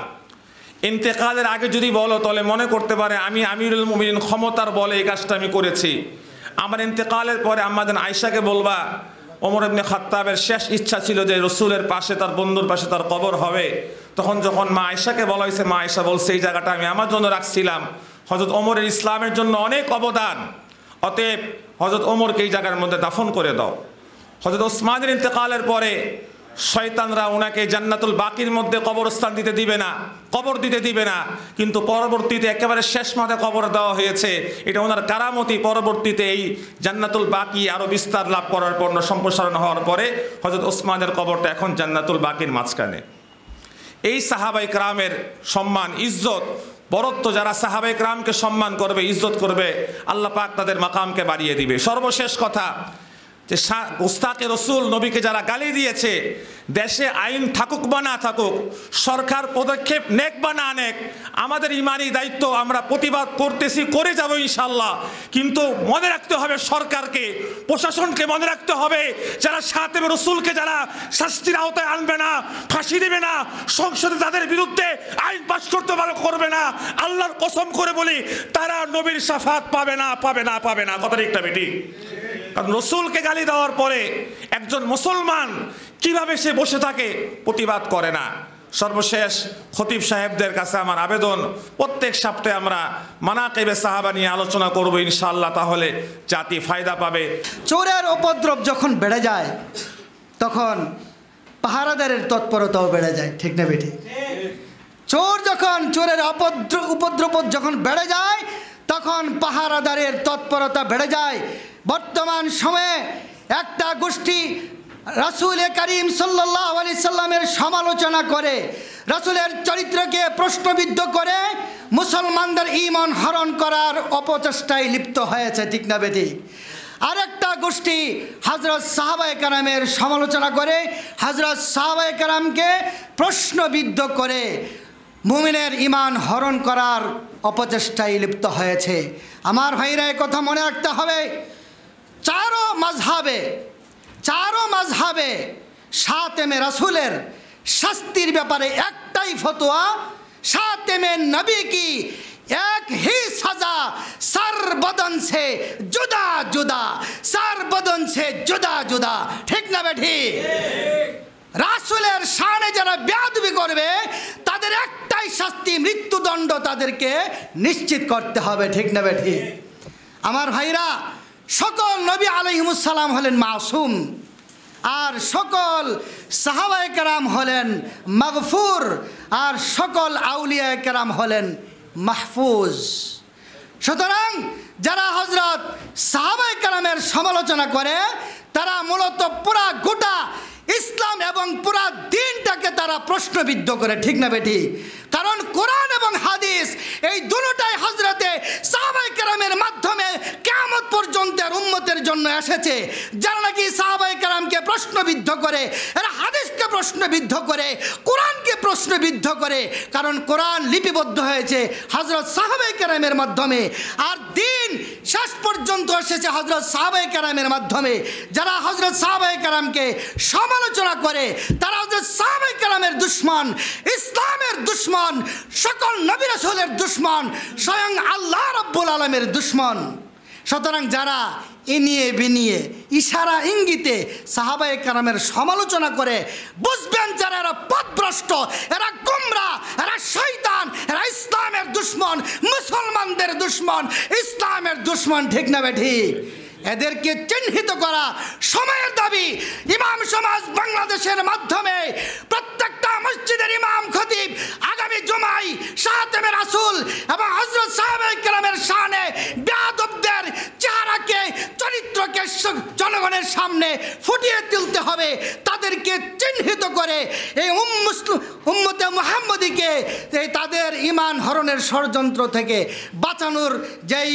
ইন্তেকালের আগে যদি বলো তাহলে মনে করতে পারে আমি আমিরুল মুমিনিন, ক্ষমতার বলে এই কাজটা আমি করেছি। আমার ইন্তেকালের পরে আম্মাজান আয়েশাকে বলবা, ওমর ইবনে খাত্তাবের শেষ ইচ্ছা ছিল যে রসুলের পাশে, তার বন্ধুর পাশে তার কবর হবে। তখন যখন মা আয়েশাকে বলা হয়েছে, মা আয়েশা বলছে এই জায়গাটা আমি আমার জন্য রাখছিলাম। হযরত ওমরের ইসলামের জন্য অনেক অবদান, অতএব হযরত ওমরকে এই জায়গার মধ্যে দাফন করে দাও। হযরত ওসমানের ইন্তেকালের পরে শয়তানরা ওনাকে জান্নাতুল বাকির মধ্যে কবরস্থান দিতে দিবে না, কবর দিতে দিবে না, কিন্তু পরবর্তীতে একেবারে শেষ মাথায় কবর দেওয়া হয়েছে। এটা ওনার কারামতি। পরবর্তীতে এই জান্নাতুল বাকি আরও বিস্তার লাভ করার পর, সম্প্রসারণ হওয়ার পরে হযরত ওসমানের কবরটা এখন জান্নাতুল বাকির মাঝখানে। এই সাহাবায়ে কেরামের সম্মান, ইজ্জত বরত্ব, যারা সাহাবায়ে কেরামকে সম্মান করবে, ইজ্জত করবে, আল্লাহ পাক তাদের মাকামকে বাড়িয়ে দিবে। সর্বশেষ কথা যে উস্তাকে রসুল নবীকে যারা গালি দিয়েছে, দেশে আইন থাকুক বা না থাকুক, সরকার পদক্ষেপ নেক বা না নেক, আমাদের ইমানি দায়িত্ব, আমরা প্রতিবাদ করতেছি, করে যাব ইনশাল্লাহ। কিন্তু মনে রাখতে হবে সরকারকে, প্রশাসনকে মনে রাখতে হবে, যারা সাতেম রসুলকে যারা শাস্তির আওতায় আনবে না, ফাঁসি দেবে না, সংসদে তাদের বিরুদ্ধে আইন পাস করবে না, আল্লাহর কসম করে বলি তারা নবীর শাফাত পাবে না, পাবে না, পাবে না। কথা ঠিক না বেটি? কারণ রসুলকে গালি দেওয়ার পরে একজন মুসলমান কিভাবে সে বসে থাকে, প্রতিবাদ করে না। সর্বশেষ খতিব সাহেবদের কাছে আমার আবেদন, প্রত্যেক সপ্তাহে আমরা মানাকিবে সাহাবা নিয়ে আলোচনা করব ইনশাআল্লাহ, তাহলে জাতি ফায়দা পাবে। চোরের উপদ্রব যখন বেড়ে যায় তখন পাহারাদারের তৎপরতাও বেড়ে যায়, ঠিক না বেঠি? চোরের উপদ্রব যখন বেড়ে যায় তখন পাহারাদারের তৎপরতা বেড়ে যায়। বর্তমান সময়ে একটা গোষ্ঠী রাসূল করিম সাল্লাল্লাহু আলাইহি সাল্লামের সমালোচনা করে, রাসূলের চরিত্রকে প্রশ্নবিদ্ধ করে মুসলমানদের ঈমান হরণ করার অপচেষ্টায় লিপ্ত হয়েছে, ঠিক না বেটি? আরেকটা গোষ্ঠী হযরত সাহাবায়ে কেরামের সমালোচনা করে, হযরত সাহাবায়ে কেরামকে প্রশ্নবিদ্ধ করে মুমিনের ঈমান হরণ করার অপচেষ্টায় লিপ্ত হয়েছে। আমার ভাইরা এই কথা মনে রাখতে হবে, চারো মাযহাবে শাতেমে রাসূলের শাস্তির ব্যাপারে একটাই ফতোয়া, শাতেমে নবী কি এক ही सजा सर बदन से जुदा जुदा, सर बदन से जुदा जुदा, ঠিক না বেঠি? রাসূলের শানে যারা বেয়াদবি করবে তাদের একটাই শাস্তি, মৃত্যুদণ্ড তাদেরকে নিশ্চিত করতে হবে, ঠিক না বেঠি? আমার ভাইরা, সকল নবী আলাইহিমুস সালাম হলেন মাসুম, আর সকল সাহাবায়ে কেরাম হলেন মাগফুর, আর সকল আউলিয়া কেরাম হলেন মাহফুজ। সুতরাং যারা হযরত সাহাবায়ে কেরামের সমালোচনা করে তারা মূলত পুরা গোটা ইসলাম এবং পুরা দিনটাকে তারা প্রশ্নবিদ্ধ করে, ঠিক না বেটি? কারণ কোরআন এবং হাদিস এই দুটোটাই হযরতে সাহাবায়ে কেরামের মাধ্যমে কিয়ামত পর্যন্ত উম্মতের জন্য এসেছে। যারা নাকি সাহাবায়ে কেরামকে প্রশ্নবিদ্ধ করে, এরা হাদিসকে প্রশ্নবিদ্ধ করে, কোরআনকে প্রশ্নবিদ্ধ করে, কারণ কোরআন লিপিবদ্ধ হয়েছে হযরত সাহাবায়ে কেরামের মাধ্যমে, আর দিন শেষ পর্যন্ত এসেছে হযরত সাহাবায়ে কেরামের মাধ্যমে। যারা হযরত সাহাবায়ে কেরামকে সমালোচনা করে তারা হযরত সাহাবায়ে কেরামের দুশমন, ইসলামের দুশমন, সকল নবী রাসূলের দুশমন, স্বয়ং আল্লাহ রাব্বুল আলামিনের দুশমন। সুতরাং যারা ইনিয়ে বিনিয়ে ইশারা ইঙ্গিতে সাহাবায়ে কেরামের সমালোচনা করে, বুঝবেন যারা এরা পথভ্রষ্ট, এরা গোমরা, এরা শয়তান, এরা ইসলামের দুশমন, মুসলমানদের দুশমন, ইসলামের দুশমন, ঠিক না বেঠি? এদেরকে চিহ্নিত করা সময়ের দাবি। ইমাম সমাজ বাংলাদেশের মাধ্যমে প্রত্যেকটা মসজিদের ইমাম খতিব আগামী জুমায় শাতেমে রাসূল এবং হযরত সাহাবায়ে কেরামের শানে বেয়াদবদের চেহারাকে, চরিত্রকে জনগণের সামনে ফুটিয়ে তুলতে হবে। তাদেরকে চিহ্নিত করে এই উম্মতে মুহাম্মদীকে তাদের ঈমান হরণের ষড়যন্ত্র থেকে বাঁচানোর যেই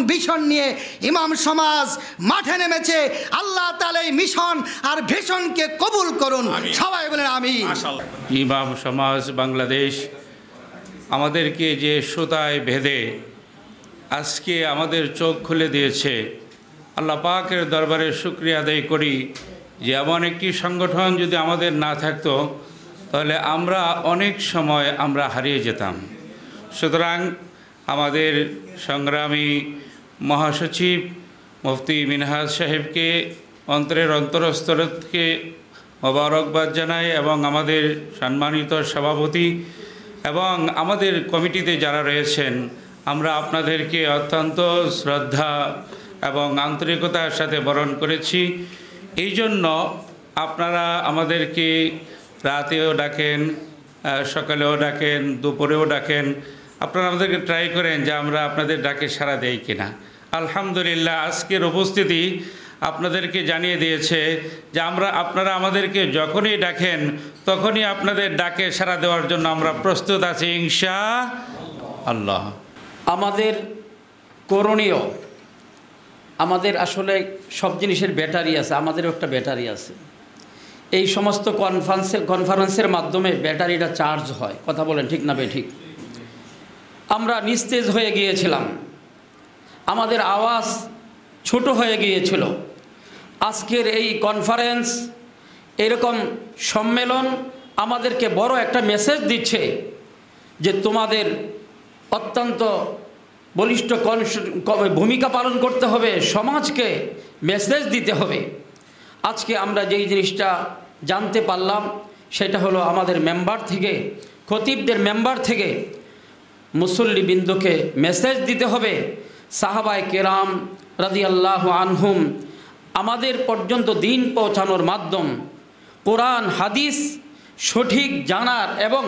ভিশন নিয়ে ইমাম সমাজ মাঠে নেমেছে, আল্লাহ তাআলা এই মিশন আর ভিশনকে কবুল করুন। সবাই বলেন আমিন। ইমাম সমাজ বাংলাদেশ আমাদেরকে যে সুতায় বেঁধে আজকে আমাদের চোখ খুলে দিয়েছে, আল্লাহ পাকের দরবারে শুকরিয়া আদায় করি যে এমন একটি সংগঠন যদি আমাদের না থাকতো তাহলে আমরা অনেক সময় আমরা হারিয়ে যেতাম। সুতরাং আমাদের সংগ্রামী মহাসচিব মুফতি মিনহাজ সাহেবকে অন্তরের অন্তরস্থল থেকে মোবারকবাদ জানাই, এবং আমাদের সম্মানিত সভাপতি এবং আমাদের কমিটিতে যারা রয়েছেন, আমরা আপনাদেরকে অত্যন্ত শ্রদ্ধা এবং আন্তরিকতার সাথে বরণ করেছি। এই জন্য আপনারা আমাদেরকে রাতেও ডাকেন, সকালেও ডাকেন, দুপুরেও ডাকেন, আপনারা আমাদেরকে ট্রাই করেন যে আমরা আপনাদের ডাকে সাড়া দেই কিনা। আলহামদুলিল্লাহ, আজকের উপস্থিতি আপনাদেরকে জানিয়ে দিয়েছে যে আপনারা আমাদেরকে যখনই ডাকেন তখনই আপনাদের ডাকে সাড়া দেওয়ার জন্য আমরা প্রস্তুত আছি ইনশাআল্লাহ। আল্লাহ। আমাদের করণীয়, আমাদের আসলে সব জিনিসের ব্যাটারি আছে, আমাদেরও একটা ব্যাটারি আছে। এই সমস্ত কনফারেন্সের মাধ্যমে ব্যাটারিটা চার্জ হয়। কথা বলেন ঠিক না ঠিক? আমরা নিস্তেজ হয়ে গিয়েছিলাম, আমাদের আওয়াজ ছোট হয়ে গিয়েছিল। আজকের এই কনফারেন্স, এরকম সম্মেলন আমাদেরকে বড় একটা মেসেজ দিচ্ছে যে তোমাদের অত্যন্ত বলিষ্ঠ ভূমিকা পালন করতে হবে, সমাজকে মেসেজ দিতে হবে। আজকে আমরা যেই জিনিসটা জানতে পারলাম সেটা হলো আমাদের মেম্বার থেকে, খতিবদের মেম্বার থেকে মুসল্লিবৃন্দকে মেসেজ দিতে হবে সাহাবায়ে কেরাম রাদিয়াল্লাহু আনহুম আমাদের পর্যন্ত দিন পৌঁছানোর মাধ্যম, কোরআন হাদিস সঠিক জানার এবং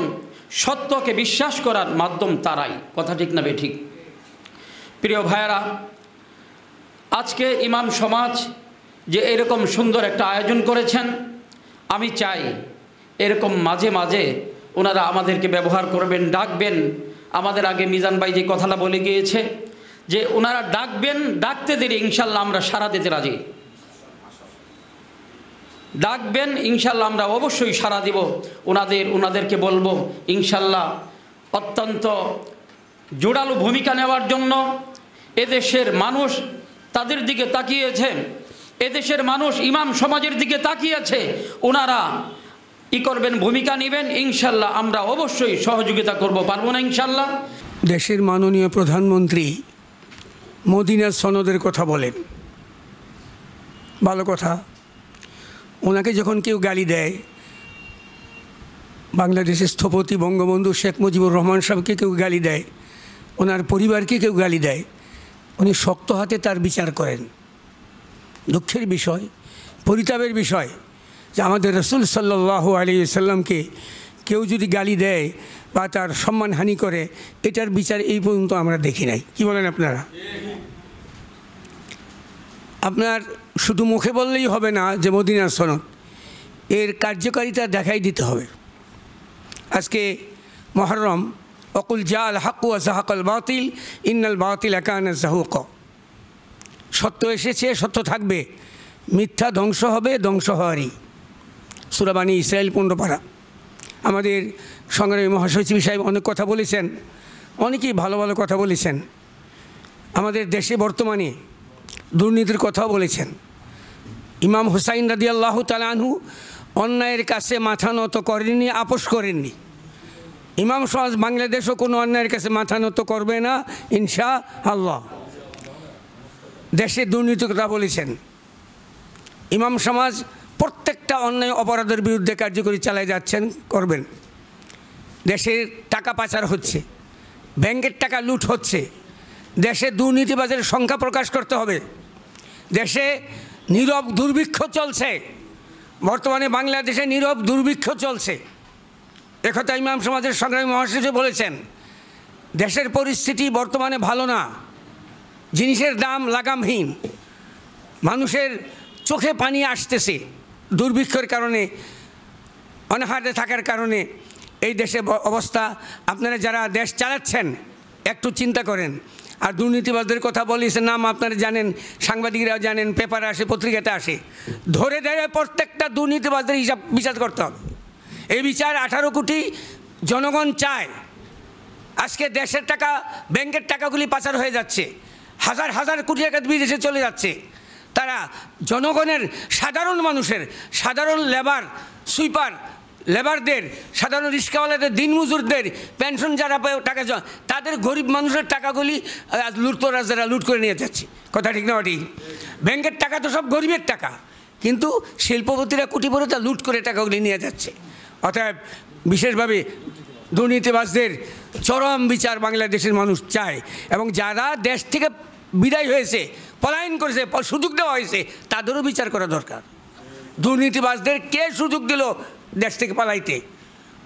সত্যকে বিশ্বাস করার মাধ্যম তারাই। কথা ঠিক না ঠিক? প্রিয় ভাইয়েরা, আজকে ইমাম সমাজ যে এরকম সুন্দর একটা আয়োজন করেছেন, আমি চাই এরকম মাঝে মাঝে ওনারা আমাদেরকে ব্যবহার করবেন, ডাকবেন। আমাদের আগে মিজান ভাই যে কথাটা বলে গিয়েছে যে ওনারা ডাকবেন, ডাকতে দেরি ইনশাল্লাহ আমরা সাড়া দিতে রাজি। ডাকবেন ইনশাল্লাহ আমরা অবশ্যই সাড়া দিব। ওনাদেরকে বলবো ইনশাল্লাহ অত্যন্ত জোরালো ভূমিকা নেওয়ার জন্য। এদেশের মানুষ তাদের দিকে তাকিয়েছে, এদেশের মানুষ ইমাম সমাজের দিকে তাকিয়েছে। ওনারা করবেন, ভূমিকা নেবেন, ইনশাল্লাহ আমরা অবশ্যই সহযোগিতা করব। পারবো না ইনশাল্লাহ? দেশের মাননীয় প্রধানমন্ত্রী মদিনার সনদের কথা বলেন, ভালো কথা। ওনাকে যখন কেউ গালি দেয়, বাংলাদেশের স্থপতি বঙ্গবন্ধু শেখ মুজিবুর রহমান সাহেবকে কেউ গালি দেয়, ওনার পরিবারকে কেউ গালি দেয়, উনি শক্ত হাতে তার বিচার করেন। দুঃখের বিষয়, পরিতাপের বিষয় যে আমাদের রসুল সাল্লাল্লাহু আলাইহি ওয়াসাল্লামকে কেউ যদি গালি দেয় বা তার সম্মানহানি করে, এটার বিচার এই পর্যন্ত আমরা দেখি নাই। কি বলেন আপনারা? আপনার শুধু মুখে বললেই হবে না যে মদিনার সনদ, এর কার্যকারিতা দেখাই দিতে হবে। আজকে মুহররম, অকুল জাল হক ওয়া যাহাকাল বাতিল ইন্নাল বাতিলা কানা যাহুকা। সত্য এসেছে, সত্য থাকবে, মিথ্যা ধ্বংস হবে, ধ্বংস হওয়ারই। সূরা বানী ইসরাইল 15 পারা। আমাদের সংগ্রামী মহাসচিব সাহেব অনেক কথা বলেছেন, অনেকেই ভালো ভালো কথা বলেছেন। আমাদের দেশে বর্তমানে দুর্নীতির কথাও বলেছেন। ইমাম হুসাইন রাদিয়াল্লাহু তাআলা আনহু অন্যায়ের কাছে মাথা নত করেননি, আপোষ করেননি। ইমাম সমাজ বাংলাদেশও কোনো অন্যায়ের কাছে মাথা নত করবে না ইনশাআল্লাহ। দেশে দুর্নীতির কথা বলেছেন। ইমাম সমাজ প্রত্যেকটা অন্যায় অপরাধের বিরুদ্ধে কার্যকরী চালিয়ে যাচ্ছেন, করবেন। দেশের টাকা পাচার হচ্ছে, ব্যাংকের টাকা লুট হচ্ছে, দেশে দুর্নীতিবাজের সংখ্যা প্রকাশ করতে হবে। দেশে নীরব দুর্ভিক্ষ চলছে, বর্তমানে বাংলাদেশে নীরব দুর্ভিক্ষ চলছে। একথা ইমাম সমাজের সংগ্রামী মহাসচিব বলেছেন। দেশের পরিস্থিতি বর্তমানে ভালো না, জিনিসের দাম লাগামহীন, মানুষের চোখে পানি আসতেছে দুর্ভিক্ষের কারণে, অনাহারে থাকার কারণে। এই দেশে অবস্থা, আপনারা যারা দেশ চালাচ্ছেন একটু চিন্তা করেন। আর দুর্নীতিবাজদের কথা বলেছেন, নাম আপনারা জানেন, সাংবাদিকরা জানেন, পেপারে আসে, পত্রিকাতে আসে। ধরে ধরে প্রত্যেকটা দুর্নীতিবাজদের হিসাব বিচার করতে হবে। এই বিচার 18 কোটি জনগণ চায়। আজকে দেশের টাকা, ব্যাংকের টাকাগুলি পাচার হয়ে যাচ্ছে, হাজার হাজার কোটি টাকা বিদেশে চলে যাচ্ছে। তারা জনগণের, সাধারণ মানুষের, সাধারণ লেবার, সুইপার লেবারদের, সাধারণ রিক্সাওয়ালাদের, দিনমজুরদের পেনশন যারা টাকা, তাদের গরিব মানুষের টাকাগুলি লুটতরাজরা লুট করে নিয়ে যাচ্ছে। কথা ঠিক না ঠিক? ব্যাংকের টাকা তো সব গরিবের টাকা, কিন্তু শিল্পপতিরা, কোটিপতিরা লুট করে টাকাগুলি নিয়ে যাচ্ছে। অতএব বিশেষভাবে দুর্নীতিবাজদের চরম বিচার বাংলাদেশের মানুষ চায়। এবং যারা দেশ থেকে বিদায় হয়েছে, পলায়ন করেছে, সুযোগ দেওয়া হয়েছে, তাদেরও বিচার করা দরকার। দুর্নীতিবাজদের কে সুযোগ দিল দেশ থেকে পালাইতে?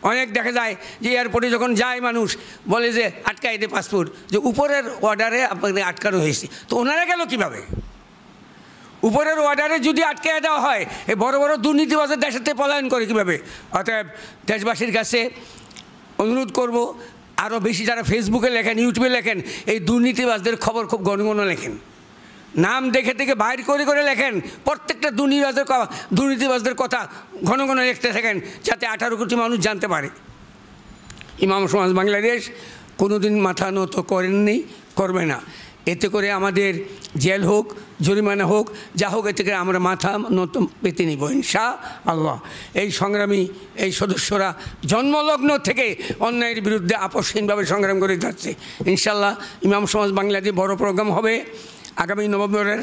অনেক দেখা যায় যে এয়ারপোর্টে যখন যায় মানুষ বলে যে আটকাই দে পাসপোর্ট, যে উপরের অর্ডারে আপনাদের আটকানো হয়েছে। তো ওনারা গেল কীভাবে? উপরের অর্ডারে যদি আটকে দেওয়া হয়, এই বড় বড় দুর্নীতিবাজের দেশের থেকে পলায়ন করে কীভাবে? অতএব দেশবাসীর কাছে অনুরোধ করব, আরও বেশি যারা ফেসবুকে লেখেন, ইউটিউবে লেখেন, এই দুর্নীতিবাজদের খবর খুব ঘন ঘন লেখেন, নাম দেখে থেকে বাইর করে করে লেখেন, প্রত্যেকটা দুর্নীতিবাজদের কথা ঘন ঘন লিখতে থাকেন, যাতে 18 কোটি মানুষ জানতে পারে। ইমাম সমাজ বাংলাদেশ কোনোদিন মাথা নত করেননি, করবে না। এতে করে আমাদের জেল হোক, জরিমানা হোক, যা হোক, এতে করে আমরা মাথা নত পেতে নিব ইনশাআল্লাহ। এই সংগ্রামী এই সদস্যরা জন্মলগ্ন থেকে অন্যায়ের বিরুদ্ধে আপসহীনভাবে সংগ্রাম করে যাচ্ছে। ইনশাআল্লাহ ইমাম সমাজ বাংলাদেশ বড় প্রোগ্রাম হবে আগামী নভেম্বরের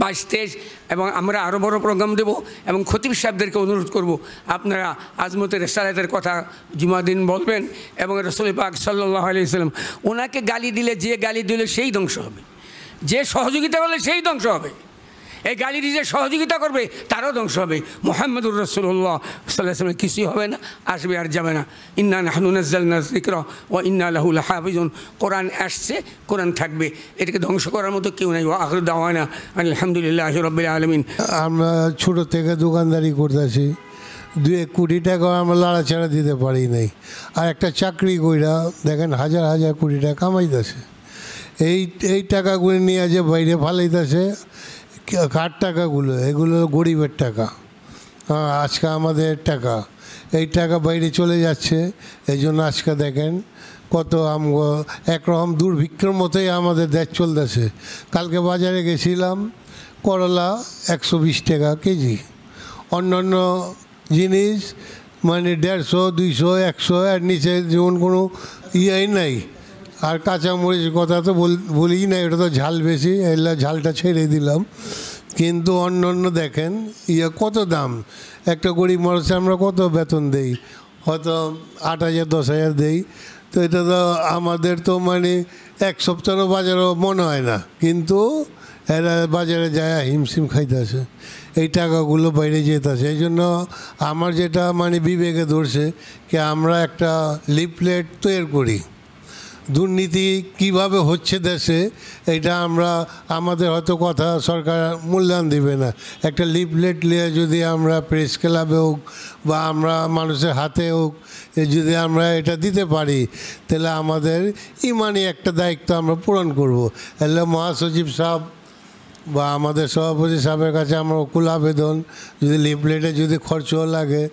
22-23, এবং আমরা আরও বড় প্রোগ্রাম দেব। এবং খতিব সাহেবদেরকে অনুরোধ করব, আপনারা আজমতের রেসালাতের কথা জুমা দিন বলবেন, এবং রাসূল পাক সাল্লাল্লাহু আলাইহি ওয়াসাল্লাম ওনাকে গালি দিলে, যে গালি দিলে সেই ধ্বংস হবে, যে সহযোগিতা করলে সেই ধ্বংস হবে, এই গালি দিয়ে যে সহযোগিতা করবে তারও ধ্বংস হবে। মুহাম্মদুর রাসূলুল্লাহ সাল্লাল্লাহু আলাইহি ওয়াসাল্লাম কিছুই হবে না, আসবে আর যাবে না। ইন্না নাহনু নাযালনা যিকরা ওয়া ইন্না লাহু লাহাফিজুন। কোরআন আসছে, কোরআন থাকবে, এটাকে ধ্বংস করার মতো কেউ নাই। ওয়া আখিরু দাওয়ানা আলহামদুলিল্লাহি রাব্বিল আলামিন। আমরা ছোট থেকে দোকানদারি করতেছি, 2-1 কোটি টাকা আমরা লাড়াচাড়া দিতে পারি নাই, আর একটা চাকরি কইরা দেখেন হাজার হাজার কোটি টাকা কামাইতেছে। এই টাকাগুলো নিয়ে যে বাইরে ফালাইতেছে, কার টাকাগুলো, এগুলো গরিবের টাকা, আজকে আমাদের টাকা, এই টাকা বাইরে চলে যাচ্ছে। এই জন্য আজকে দেখেন কত একরকম দুর্ভিক্ষের মতোই আমাদের দেশ চলতেছে। কালকে বাজারে গেছিলাম, করলা 120 টাকা কেজি, অন্যান্য জিনিস মানে 150, 200, 100 এর নিচে যেমন কোনো ইয়েই নাই। আর কাঁচামরিচ কথা তো বলি না, এটা তো ঝাল বেশি, এগুলো ঝালটা ছেড়ে দিলাম। কিন্তু অন্য দেখেন কত দাম, একটা গরিব মানুষ আমরা কত বেতন দেই, হয়তো 8,000 10,000 দেই, তো এটা তো আমাদের তো মানে এক সপ্তাহেরও বাজারও মনে হয় না, কিন্তু এরা বাজারে যায় হিমশিম খাইতেছে, এই টাকাগুলো বাইরে যেতেছে। এই জন্য আমার যেটা মানে বিবেকে ধরছে কি আমরা একটা লিফলেট তৈরি করি, দুর্নীতি কিভাবে হচ্ছে দেশে, এটা আমরা আমাদের হয়তো কথা সরকার মূল্যায়ন দিবে না, একটা লিফলেট নিয়ে যদি আমরা প্রেস ক্লাবে হোক বা আমরা মানুষের হাতে হোক যদি আমরা এটা দিতে পারি, তাহলে আমাদের ইমানি একটা দায়িত্ব আমরা পূরণ করব। এলে মহাসচিব সাহেব বা আমাদের সভাপতি সাহেবের কাছে আমার অকুল আবেদন, যদি লিফলেটে যদি খরচও লাগে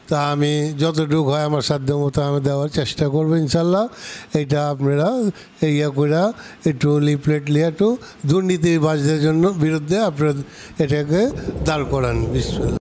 তা আমি যতটুকু হয় আমার সাধ্য মতো আমি দেওয়ার চেষ্টা করবো ইনশাল্লাহ। এটা আপনারা ইয়া করে একটু লিফলেট নিয়ে একটু দুর্নীতিবাজদের জন্য বিরুদ্ধে আপনারা এটাকে দাঁড় করান। বিসমিল্লাহ।